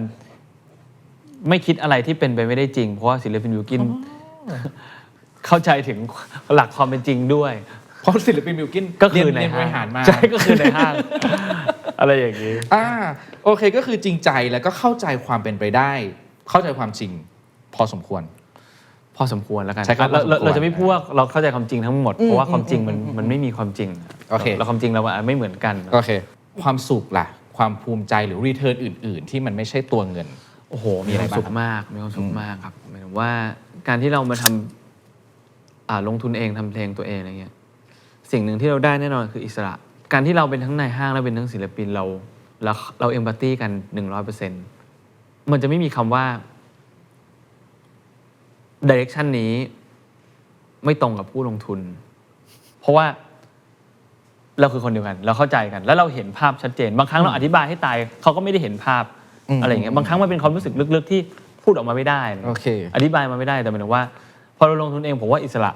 ไม่คิดอะไรที่เป็นไปไม่ได้จริงเพราะว่าศิลปินบิลกินเข้าใจถึงหลักความเป็นจริงด้วย เพราะศิลปินบิลกิน ก็คือใน เรียนบริ ห้า หาง รมา ใช่ก็คือในห้าง อะไรอย่างนี้ โอเคก็คือจริงใจแล้วก็เข้าใจความเป็นไปได้ เข้าใจความจริงพอสมควร พอสมควรแล้วกัน ใช่ครับ เราจะไม่พูดว่าเราเข้าใจความจริงทั้งหมดเพราะว่าความจริงมันไม่มีความจริง โอเค แล้วความจริงเราไม่เหมือนกัน โอเค ความสุขล่ะ ความภูมิใจหรือรีเทิร์นอื่น ๆ ที่มันไม่ใช่ตัวเงิน โอ้โห มี มี อะไร ความสุข บ้างครับ มากมีความสุขมากครับหมายถึงว่าการที่เรามาทำลงทุนเองทำเพลงตัวเองอะไรเงี้ยสิ่งหนึ่งที่เราได้แน่นอนคืออิสระ การที่เราเป็นทั้งนายห้างและเป็นทั้งศิลปินเราเอมพัตตี้กัน 100%มันจะไม่มีคำว่าดิเรกชันนี้ไม่ตรงกับผู้ลงทุน เพราะว่าเราคือคนเดียวกันเราเข้าใจกัน แล้วเราเห็นภาพชัดเจนบางครั้งเราอธิบายให้ตายเขาก็ไม่ได้เห็นภาพอะไรอย่างเงี้ยบางครั้งมันเป็นความรู้สึกลึกๆที่พูดออกมาไม่ได้ โอเค อธิบายมาไม่ได้แต่หมายถึงว่าพอเราลงทุนเองผมว่าอิสระ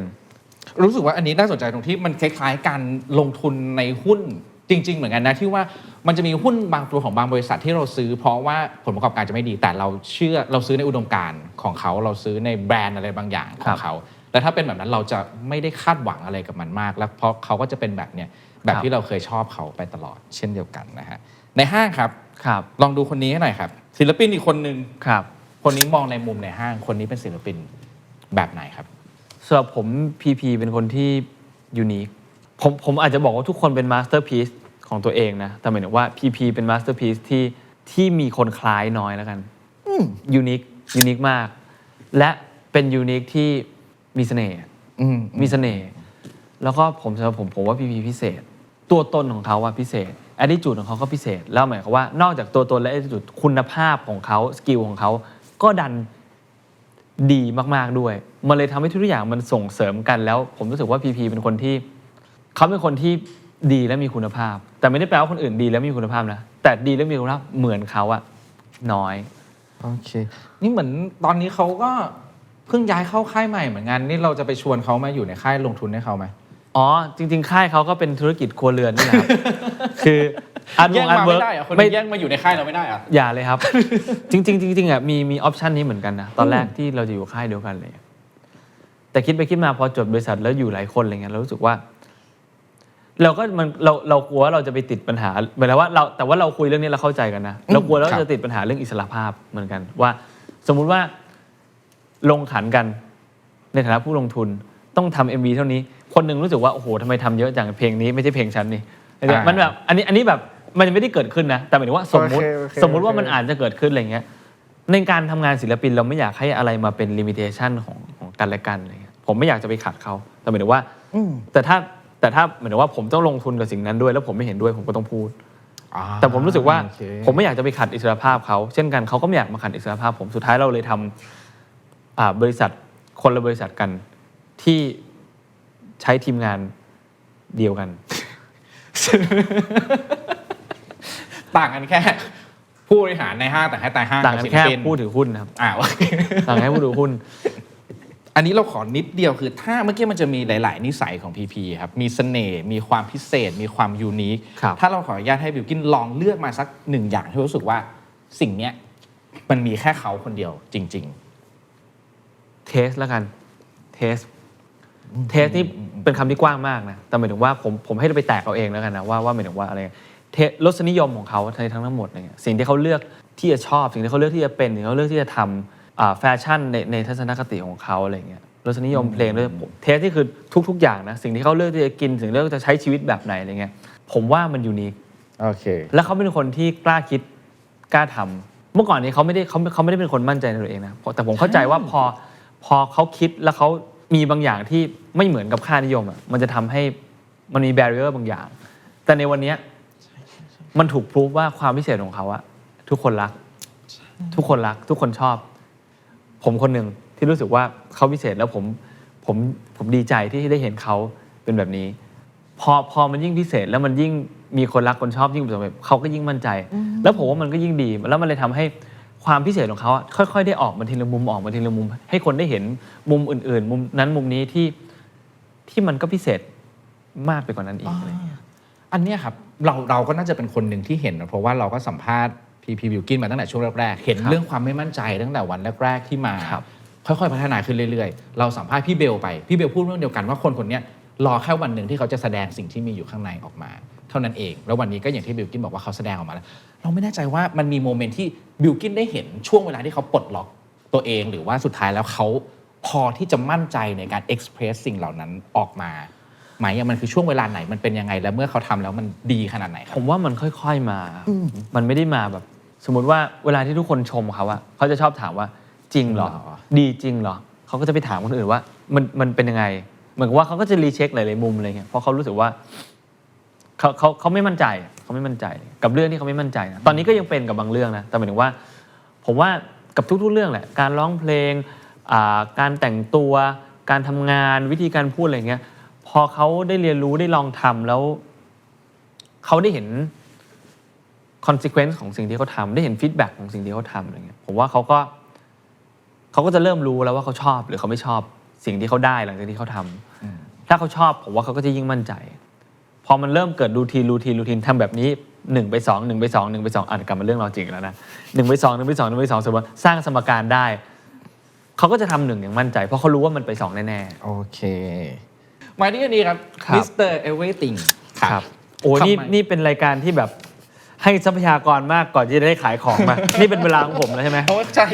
100% รู้สึกว่าอันนี้น่าสนใจตรงที่มันคล้ายๆการลงทุนในหุ้นจริง ๆ เหมือนกันนะที่ว่ามันจะมีหุ้นบางตัวของบางบริษัทที่เราซื้อ เพราะว่าผลประกอบการจะไม่ดีแต่เราซื้อในอุดมการณ์ของเขาเราซื้อในแบรนด์อะไรบางอย่างของเขาแต่ถ้าเป็นแบบนั้นเราจะไม่ได้คาดหวังอะไรกับมันมากแล้วเพราะเขาก็จะเป็นแบบเนี้ยแบบที่เราเคยชอบเขาไปตลอดเช่นเดียวกันนะฮะในห้างครับ ครับ ลองดูคนนี้ให้หน่อยครับศิลปินอีกคนนึง ครับ คนนี้มองในมุมในห้างคนนี้เป็นศิลปินแบบไหนครับ สำหรับผม PP เป็นคนที่ยูนิคผมอาจจะบอกว่าทุกคนเป็นมาสเตอร์พีซของตัวเองนะแต่หมายถึงว่า PP เป็นมาสเตอร์พีซที่มีคนคล้ายน้อยแล้วกันยูนิคมาก และเป็นยูนิคที่มีเสน่ห์มีเสน่ห์แล้วก็สำหรับผมว่า PP พิเศษ ตัวตนของเขาว่าพิเศษ attitude ของเขาก็พิเศษแล้วหมายความว่านอกจากตัวตนและ attitude คุณภาพของเขาสกิลของเขาก็ดันดีมากๆด้วยมันเลยทำให้ทุกอย่างมันส่งเสริมกันแล้วผมรู้สึกว่า PP เป็นคนที่เขาเป็นคนที่ดีและมีคุณภาพแต่ไม่ได้แปลว่าคนอื่นดีและมีคุณภาพนะแต่ดีและมีคุณภาพเหมือนเขาอะน้อยโอเคนี่เหมือนตอนนี้เขาก็เพิ่งย้ายเข้าค่ายใหม่เหมือนกันนี่เราจะไปชวนเขามาอยู่ในค่ายลงทุนให้เขาไหมอ๋อจริงๆค่ายเขาก็เป็นธุรกิจครัวเรือนนี่แหละครับ คืออาร์ต แย่งมา เวิ ไม่ ร์ก ได้อะคนนี้แย่งมาอยู่ในค่ายเราไม่ได้อะ อย่าเลยครับ จริงๆอ่ะมีออปชันนี้เหมือนกันนะตอนแรกที่เราจะอยู่ค่ายเดียวกันเลยแต่คิดไปคิดมาพอจดบริษัทแล้วอยู่หลายคนอะไรเงี้ยเรารู้สึกว่าเรากลัวว่าเราจะไปติดปัญหาหมายถึงว่าแต่ว่าเราคุยเรื่องนี้เราเข้าใจกันนะเรากลัวเราจะติดปัญหาเรื่องอิสระภาพเหมือนกันว่าสมมุติว่าลงขันกันในฐานะผู้ลงทุนต้องทำ MV เท่านี้คนหนึ่งรู้สึกว่าโอ้โหทำไมทำเยอะจังเพลงนี้ไม่ใช่เพลงฉันนี่มันแบบอันนี้แบบมันไม่ได้เกิดขึ้นนะแต่หมายถึงว่าสมมุติว่ามันอาจจะเกิดขึ้นอะไรเงี้ยในการทำงานศิลปินเราไม่อยากให้อะไรมาเป็นลิมิเตชันของกันและกันอะไรเงี้ยผมไม่อยากจะไปขัดเขาแต่หมายถึงว่าแต่ถ้าหมายถึงว่าผมต้องลงทุนกับสิ่งนั้นด้วยแล้วผมไม่เห็นด้วยผมก็ต้องพูดแต่ผมรู้สึกว่าผมไม่อยากจะไปขัดอิสรภาพเขาเช่นกันเขาก็ไม่อยากมาขัดอิสรภาพผมสุดท้ายเราเลยทำบริษัทคนละบริษัทกันที่ใช้ทีมงานเดียวกัน ต่างกันแค่ผู้บริหารในห้างแต่ให้ตายห้าง ต่างกันแค่ผู้ถือหุ้นครับโอเค ต่างกันแค่ผู้ถือหุ้นอันนี้เราขอนิดเดียวคือถ้าเมื่อกี้มันจะมีหลายๆนิสัยของ PP ครับมีเสน่ห์มีความพิเศษมีความยูนิคถ้าเราขออนุญาตให้บิลกินลองเลือกมาสักหนึ่งอย่างที่รู้สึกว่าสิ่งเนี้ยมันมีแค่เขาคนเดียวจริงๆเทสแล้วกันเทสนี่เป็นคำที่กว้างมากนะแต่หมายถึงว่าผมให้ไปแตกเอาเองแล้วกันนะว่าหมายถึงว่าอะไร รสนิยมของเขาในทั้งหมดอะไรเงี้ยสิ่งที่เขาเลือกที่จะชอบสิ่งที่เขาเลือกที่จะเป็นสิ่งที่เขาเลือกที่จะทำแฟชั่นในทัศนคติของเขาอะไรเงี้ยรสนิยมเพลงด้วยเทสที่คือทุกๆอย่างนะสิ่งที่เขาเลือกที่จะกินสิ่งที่เขาจะใช้ชีวิตแบบไหนอะไรเงี้ยผมว่ามันยูนิค โอเคแล้วเขาเป็นคนที่กล้าคิดกล้าทำเมื่อก่อนนี้เขาไม่ได้เป็นคนมั่นใจในตัวเองนะแต่ผมเข้าใจว่าพอเขาคิดแล้วเขามีบางอย่างที่ไม่เหมือนกับค่านิยมอ่ะมันจะทำให้มันมีแบเรียร์บางอย่าง แต่ในวันนี้มันถูกพรูฟว่าความพิเศษของเขาอะทุกคนรักทุกคนชอบ ผมคนหนึ่งที่รู้สึกว่าเขาพิเศษแล้วผมดีใจที่ได้เห็นเขาเป็นแบบนี้พอมันยิ่งพิเศษแล้วมันยิ่งมีคนรักคนชอบยิ่งประสบความสำเร็จเขาก็ยิ่งมั่นใจ แล้วผมว่ามันก็ยิ่งดีแล้วมันเลยทำให้ความพิเศษของเขาค่อยๆได้ออกมาทีละมุมให้คนได้เห็นมุมอื่นๆมุมนั้นมุมนี้ที่มันก็พิเศษมากไปกว่านั้นอีกอะไรอย่างเงี้ย อันเนี้ยครับเราก็น่าจะเป็นคนหนึ่งที่เห็นนะเพราะว่าเราก็สัมภาษณ์พีบิวกินมาตั้งแต่ช่วงแรกๆเห็นเรื่องความไม่มั่นใจตั้งแต่วันแรกๆที่มาค่อยๆพัฒนาขึ้นเรื่อยๆเราสัมภาษณ์พี่เบลไปพี่เบลพูดเรื่องเดียวกันว่าคนนี้รอแค่วันหนึ่งที่เขาจะแสดงสิ่งที่มีอยู่ข้างในออกมาเท่านั้นเองแล้ววันนี้ก็อย่างที่บิวกินบอกว่าเขาแสดงออกมาแล้วเราไม่แน่ใจว่ามันมีโมเมนต์ที่บิวกินได้เห็นช่วงเวลาที่เขาปลดล็อกตัวเองหรือว่าสุดท้ายแล้วเขาพอที่จะมั่นใจในการเอ็กซ์เพรสสิ่งเหล่านั้นออกมาไหมมันคือช่วงเวลาไหนมันเป็นยังไงแล้วเมื่อเขาทำแล้วมันดีขนาดไหนครับผมว่ามันค่อยๆมามันไม่ได้มาแบบสมมุติว่าเวลาที่ทุกคนชมเขาอะเขาจะชอบถามว่าจริงเหรอดีจริงเหรอเขาก็จะไปถามคนอื่นว่ามันเป็นยังไงเหมือนกับว่าเขาก็จะรีเช็คหลายๆมุมอะไรเงี้ยเพราะเขารู้สึกว่าเขาไม่มั่นใจกับเรื่องที่เขาไม่มั่นใจนะตอนนี้ก็ยังเป็นกับบางเรื่องนะแต่หมายถึงว่าผมว่ากับทุกๆเรื่องแหละการร้องเพลงการแต่งตัวการทำงานวิธีการพูดอะไรเงี้ยพอเขาได้เรียนรู้ได้ลองทำแล้วเขาได้เห็น consequence ของสิ่งที่เขาทำได้เห็น feedback ของสิ่งที่เขาทำอะไรเงี้ยผมว่าเขาก็จะเริ่มรู้แล้วว่าเขาชอบหรือเขาไม่ชอบสิ่งที่เขาได้หลังจากที่เขาทำถ้าเขาชอบผมว่าเขาก็จะยิ่งมั่นใจพอมันเริ่มเกิดรูทีนทำแบบนี้1 ไป 2 1 ไป 2 1 ไป 2กลับมาเรื่องลอจิกแล้วนะ1 ไป 2 1 ไป 2 1 ไป 2สมมติสร้างสมการได้เขาก็จะทำ1อย่างมั่นใจเพราะเขารู้ว่ามันไป2แน่ๆโอเคมาที่อันนี้ครับ Mr. Everything ครับโอ้นี่เป็นรายการที่แบบให้ทรัพยากรมากก่อนที่จะได้ขายของมา นี่เป็นเวลาของผมแล้วใช่ไหมใช่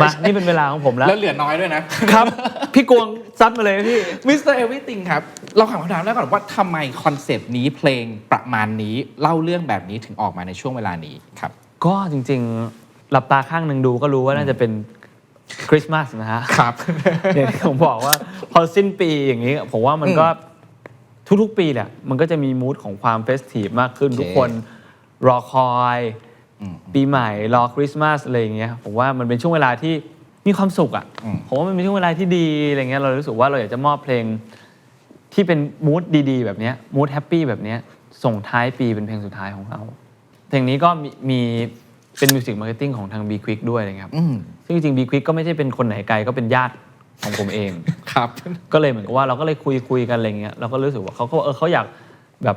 มานี่เป็นเวลาของผมแล้วเหลือน้อยด้วยนะครับพี่กวงซัดมาเลยพี่ Mr. Everything ครับเราถามคำถามแล้วก่อนว่าทำไมคอนเซปต์นี้เพลงประมาณนี้เล่าเรื่องแบบนี้ถึงออกมาในช่วงเวลานี้ครับก็จริงๆหลับตาข้างหนึ่งดูก็รู้ว่าน่าจะเป็นคริสต์มาสนะฮะครับอย่างที่ผมบอกว่าพอสิ้นปีอย่างนี้ผมว่ามันก็ทุกๆปีแหละมันก็จะมีมูดของความเฟสทีฟมากขึ้นทุกคนรอคอยปีใหม่รอคริสต์มาสอะไรอย่างเงี้ยผมว่ามันเป็นช่วงเวลาที่มีความสุขอ่ะผมว่ามันเป็นช่วงเวลาที่ดีอะไรเงี้ยเรารู้สึกว่าเราอยากจะมอบเพลงที่เป็นมูดดีๆแบบนี้มูดแฮปปี้แบบนี้ส่งท้ายปีเป็นเพลงสุดท้ายของเราเพลงนี้ก็มีเป็นมิวสิกมาร์เก็ตติ้งของทาง B Quick ด้วยนะครับซึ่งจริงๆ B Quick ก็ไม่ใช่เป็นคนไหนไกลก็เป็นญาติของผมเองครับก็เลยเหมือนกับว่าเราก็เลยคุยกันอะไรเงี้ยเราก็รู้สึกว่าเขาอยากแบบ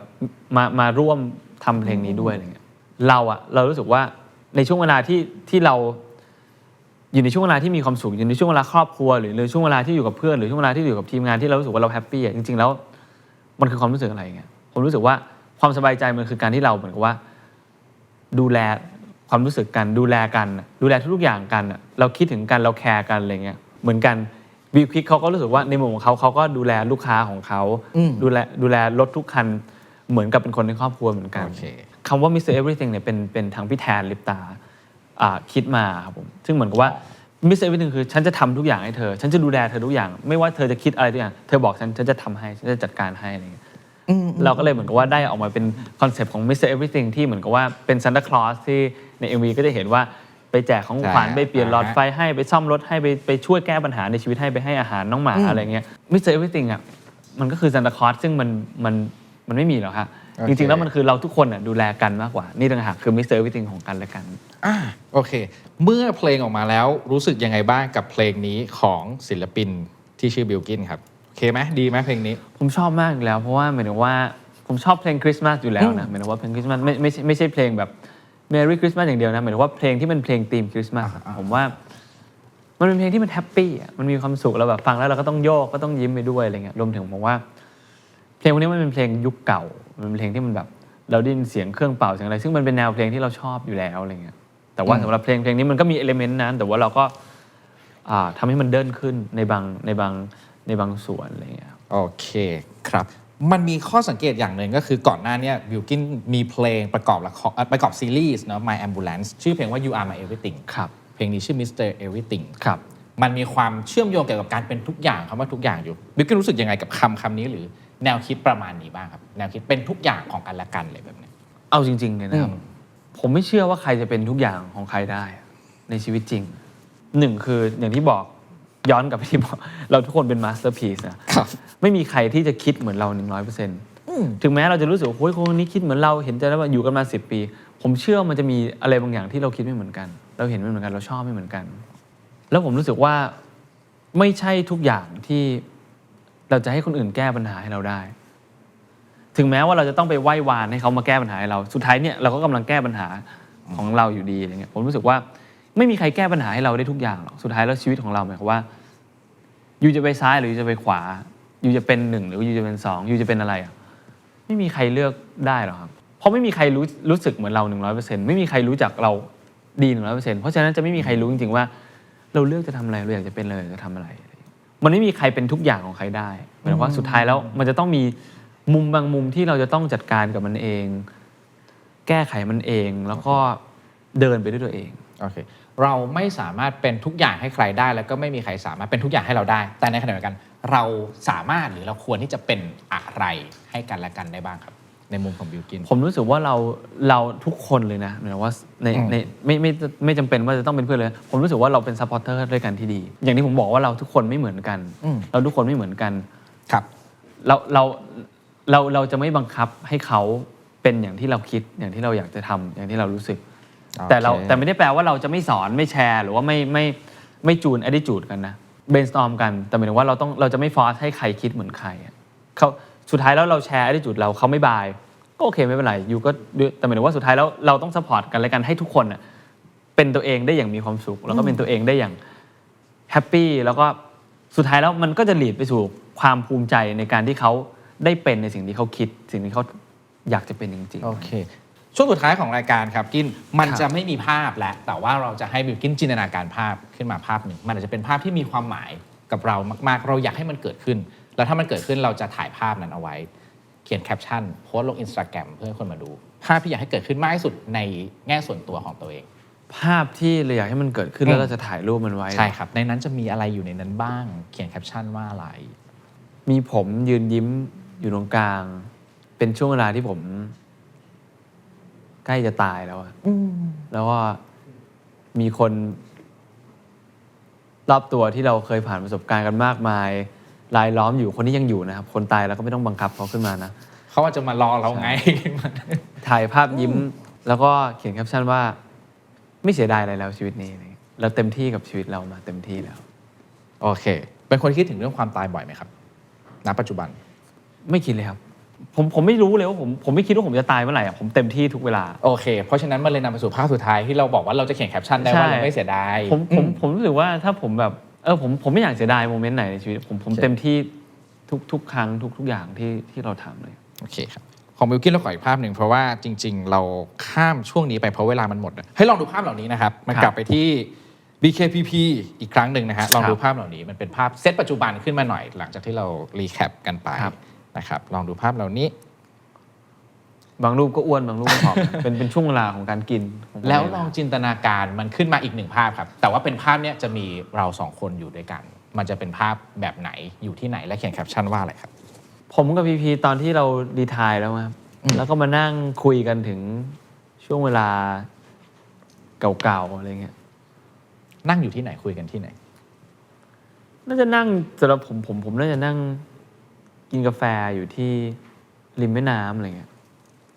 มาร่วมทำเพลงนี้ด้วยอะไรเงี้ยเรารู้สึกว่าในช่วงเวลาที่เราอยู่ในช่วงเวลาที่มีความสุขอยู่ในช่วงเวลาครอบครัวหรือช่วงเวลาที่อยู่กับเพื่อนหรือช่วงเวลาที่อยู่กับทีมงานที่เรารู้สึกว่าเราแฮปปี้จริงๆแล้วมันคือความรู้สึกอะไรเงี้ยผมรู้สึกว่าความสบายใจมันคือการที่เราเหมือนกับว่าดูแลความรู้สึกกันดูแลทุกๆอย่างกันเราคิดถึงกันเราแคร์กันอะไรเงี้ยเหมือนกันวิวควิกเขาก็รู้สึกว่าในมุมของเขาก็ดูแลลูกค้าของเขาดูแลรถทุกคันเหมือนกับเป็นคนในครอบครัวเหมือนกันคำว่า Mr. Everything เนี่ยเป็นทางพี่แทนลิปตาคิดมาครับผมซึ่งเหมือนกับว่า Mr. Everything คือฉันจะทำทุกอย่างให้เธอฉันจะดูแลเธอทุกอย่างไม่ว่าเธอจะคิดอะไรทุกอย่างเธอบอกฉันจะทำให้ฉันจะจัดการให้อะไรเงี้ยเราก็เลยเหมือนกับว่าได้ออกมาเป็นคอนเซปต์ของ Mr. Everything ที่เหมือนกับว่าเป็นซานตาคลอสที่ใน MV ก็จะเห็นว่าไปแจกของขวัญไปเปลี่ยนหลอดไฟให้ไปซ่อมรถให้ไปช่วยแก้ปัญหาในชีวิตให้ไปให้อาหารน้องหมาอะไรเงี้ย Mr. Everything อ่ะมันก็คือซานตาคลอสซึ่งมันไม่มีหรอกฮะจริงๆแล้วมันคือเราทุกคนดูแลกันมากกว่านี่ต่างหากคือ Mr. Everything ของกันและกันโอเคเมื่อเพลงออกมาแล้วรู้สึกยังไงบ้างกับเพลงนี้ของศิลปินที่ชื่อบิลกินครับโอเคไหมดีไหมเพลงนี้ผมชอบมากอยู่แล้วเพราะว่าหมายถึงว่าผมชอบเพลงคริสต์มาสอยู่แล้วนะหมายถึงว่าเพลงคริสต์มาสไม่ใช่เพลงแบบ Merry Christmas อย่างเดียวนะหมายถึงว่าเพลงที่เป็นเพลงธีมคริสต์มาสผมว่ามันเป็นเพลงที่มันแฮปปี้มันมีความสุขเราแบบฟังแล้วเราก็ต้องโยกก็ต้องยิ้มไปด้วยอะไรเงี้ยรวมถึงผมว่าเพลงพวกนี้มันเป็นเพลงยุคเก่ามันเป็นเพลงที่มันแบบ เราได้ยินเสียงเครื่องเป่าเสียงอะไรซึ่งมันเป็นแนวเพลงที่เราชอบอยู่แล้วอะไรเงี้ยแต่ว่าสำหรับเพลงนี้มันก็มีเอลิเมนต์นั้นแต่ว่าเราก็ทำให้มันเดินขึ้นในบางส่วนอะไรเงี้ยโอเคครับมันมีข้อสังเกตอย่างหนึ่งก็คือก่อนหน้านี้บิลกินมีเพลงประกอบละครประกอบซีรีส์เนาะ My Ambulance ชื่อเพลงว่า You Are My Everything ครับเพลงนี้ชื่อ Mr. Everything ครับมันมีความเชื่อมโยงเกี่ยวกับการเป็นทุกอย่างคำว่าทุกอย่างอยู่บิลกินรู้สึกยังไงกับคำนี้หรือแนวคิดประมาณนี้บ้างครับแนวคิดเป็นทุกอย่างของกันและกันอะไรแบบนี้เอาจริงๆเลยนะครับผมไม่เชื่อว่าใครจะเป็นทุกอย่างของใครได้ในชีวิตจริงหนึ่งคืออย่างที่บอกย้อนกลับไปที่บอกเราทุกคนเป็นมาสเตอร์พีซนะไม่มีใครที่จะคิดเหมือนเรา 100%ถึงแม้เราจะรู้สึกว่าโอ้ยคนนี้คิดเหมือนเราเห็นใจแล้วว่าอยู่กันมา10 ปีผมเชื่อมันจะมีอะไรบางอย่างที่เราคิดไม่เหมือนกันเราเห็นไม่เหมือนกันเราชอบไม่เหมือนกันแล้วผมรู้สึกว่าไม่ใช่ทุกอย่างที่เราจะให้คนอื่นแก้ปัญหาให้เราได้ถึงแม้ว่าเราจะต้องไปไหว้วานให้เขามาแก้ปัญหาให้เราสุดท้ายเนี่ยเราก็กำลังแก้ปัญหาของเราอยู่ดีอะไรเงี้ยผมรู้สึกว่าไม่มีใครแก้ปัญหาให้เราได้ทุกอย่างหรอกสุดท้ายแล้วชีวิตของเราหมายความว่าอยู่จะไปซ้ายหรืออยู่จะไปขวาอยู่จะเป็น1หรืออยู่จะเป็น2อยู่จะเป็นอะไรอ่ะไม่มีใครเลือกได้หรอกครับเพราะไม่มีใครรู้สึกเหมือนเรา 100% ไม่มีใครรู้จักเราดี 100% เพราะฉะนั้นจะไม่มีใครรู้จริงๆว่าเราเลือกจะทำอะไรเราอยากจะเป็นอะไรอยากจะทำอะไรมันไม่มีใครเป็นทุกอย่างของใครได้หมายถึงว่าสุดท้ายแล้วมันจะต้องมีมุมบางมุมที่เราจะต้องจัดการกับมันเองแก้ไขมันเองแล้วก็เดินไปด้วยตัวเองโอเคเราไม่สามารถเป็นทุกอย่างให้ใครได้แล้วก็ไม่มีใครสามารถเป็นทุกอย่างให้เราได้แต่ในขณะเดียวกันเราสามารถหรือเราควรที่จะเป็นอะไรให้กันและกันได้บ้างครับในมุมของบิลกินผมรู้สึกว่าเราทุกคนเลยนะหมายถึงว่าในไม่จำเป็นว่าจะต้องเป็นเพื่อนเลยผมรู้สึกว่าเราเป็นซัพพอร์เตอร์ด้วยกันที่ดีอย่างที่ผมบอกว่าเราทุกคนไม่เหมือนกันเราทุกคนไม่เหมือนกันครับเราจะไม่บังคับให้เขาเป็นอย่างที่เราคิดอย่างที่เราอยากจะทำอย่างที่เรารู้สึกแต่ไม่ได้แปลว่าเราจะไม่สอนไม่แชร์หรือว่าไม่จูน attitude กันนะ brainstorm กันแต่หมายถึงว่าเราจะไม่ฟอร์สให้ใครคิดเหมือนใครเขาสุดท้ายแล้วเราแชร์ attitude เขาไม่บายก็โอเคไม่เป็นไรอยู่ก็แต่หมายถึงว่าสุดท้ายแล้วเราต้อง support กันและกันให้ทุกคนเป็นตัวเองได้อย่างมีความสุขแล้วก็เป็นตัวเองได้อย่างแฮปปี้แล้วก็สุดท้ายแล้วมันก็จะ lead ไปสู่ความภูมิใจในการที่เขาได้เป็นในสิ่งที่เขาคิดสิ่งที่เขาอยากจะเป็นจริงๆโอเคช่วงสุดท้ายของรายการครับกินมันจะไม่มีภาพแล้วแต่ว่าเราจะให้บิลกินจินตนาการภาพขึ้นมาภาพหนึ่งมันอาจจะเป็นภาพที่มีความหมายกับเรามากๆเราอยากให้มันเกิดขึ้นแล้วถ้ามันเกิดขึ้นเราจะถ่ายภาพนั้นเอาไว้เขียนแคปชั่นโพสต์ลง Instagram เพื่อให้คนมาดูภาพที่อยากให้เกิดขึ้นมากที่สุดในแง่ส่วนตัวของตัวเองภาพที่เราอยากให้มันเกิดขึ้นแล้วเราจะถ่ายรูปมันไว้ใช่ครับในนั้นจะมีอะไรอยู่ในนั้นบ้างเขียนแคปชั่นว่าอะไรมีผมยืนยิ้มอยู่ตรงกลางเป็นช่วงเวลาที่ผมใกล้จะตายแล้วแล้วก็มีคนรอบตัวที่เราเคยผ่านประสบการณ์กันมากมายรายล้อมอยู่คนที่ยังอยู่นะครับคนตายแล้วก็ไม่ต้องบังคับเขาขึ้นมานะเขาว่าจะมารอเราไง ถ่ายภาพยิ้มแล้วก็เขียนแคปชั่นว่าไม่เสียดายอะไรแล้วชีวิตนี้เราเต็มที่กับชีวิตเรามาเต็มที่แล้วโอเคเป็นคนคิดถึงเรื่องความตายบ่อยไหมครับณปัจจุบันไม่คิดเลยครับผมไม่รู้เลยว่าผมไม่คิดว่าผมจะตายเมื่อไหร่ผมเต็มที่ทุกเวลาโอเคเพราะฉะนั้นมันเลยนำไปสู่ภาพสุดท้ายที่เราบอกว่าเราจะเขียนแคปชั่นได้ว่าเราไม่เสียดายผมรู้สึกว่าถ้าผมแบบผมไม่อยากเสียดายโมเมนต์ไหนในชีวิตผมเต็มที่ทุกครั้งทุกอย่างที่เราทำเลยโอเคครับของบิลกินเราขออีกภาพหนึ่งเพราะว่าจริงๆเราข้ามช่วงนี้ไปเพราะเวลามันหมดให้ลองดูภาพเหล่านี้นะครับมันกลับไปที่ BKPP อีกครั้งหนึ่งนะฮะลองดูภาพเหล่านี้มันเป็นภาพเซตปัจจุบันขึ้นมาหน่อยหลังจากที่เรารีแคปกันไปนะครับลองดูภาพเหล่านี้บางรูปก็อ้วนบางรูปก็ผอม เป็นช่วงเวลาของการกินแล้วลองจินตนาการมันขึ้นมาอีกหนึ่งภาพครับแต่ว่าเป็นภาพเนี้ยจะมีเราสองคนอยู่ด้วยกันมันจะเป็นภาพแบบไหนอยู่ที่ไหนและเขียนแคปชั่นว่าอะไรครับผมกับพีพีตอนที่เรารีไทร์แล้วครับแล้วก็มานั่งคุยกันถึงช่วงเวลาเก่าๆอะไรเงี้ยนั่งอยู่ที่ไหนคุยกันที่ไหนน่าจะนั่งสำหรับผมน่าจะนั่งกินกาแฟอยู่ที่ริมแม่น้ำอะไรเงี้ย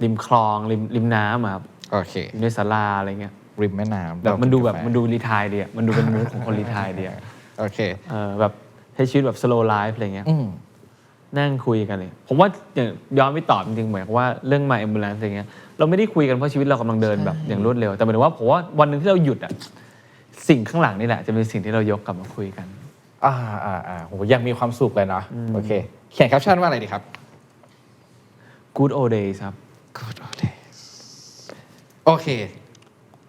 ริมคลองริมน้ำครับโอเคอยู่ในศาลาอะไรเงี้ยริมแม่น้ำแบบมันดูรีไทร์ดีมันดูเป็นมูดของคนรีไทร์ดีโอเคแบบใช้ชีวิตแบบ slow life อะไรเงี้ยนั่งคุยกันเลยผมว่าอย่างย้อนไปตอบจริงๆเหมือนว่าเรื่อง My Ambulance อะไรเงี้ยเราไม่ได้คุยกันเพราะชีวิตเรากำลังเดินแบบอย่างรวดเร็วแต่หมายถึงว่าผมว่าวันนึงที่เราหยุดสิ่งข้างหลังนี่แหละจะเป็นสิ่งที่เรายกกลับมาคุยกันโหยังมีความสุขเลยเนาะโอเคเขียนแคปชั่นว่าอะไรดีครับ Good old days ครับ good old days โอเค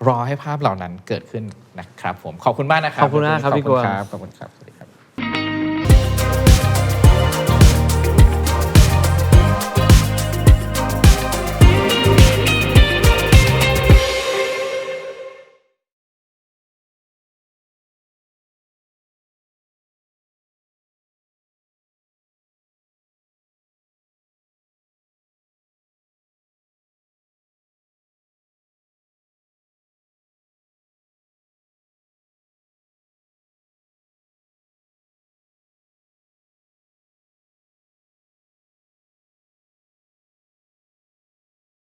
รอให้ภาพเหล่านั้นเกิดขึ้นนะครับผมขอบคุณมากนะครับ ขอบคุณมากครับพี่กวาง ขอบคุณครับ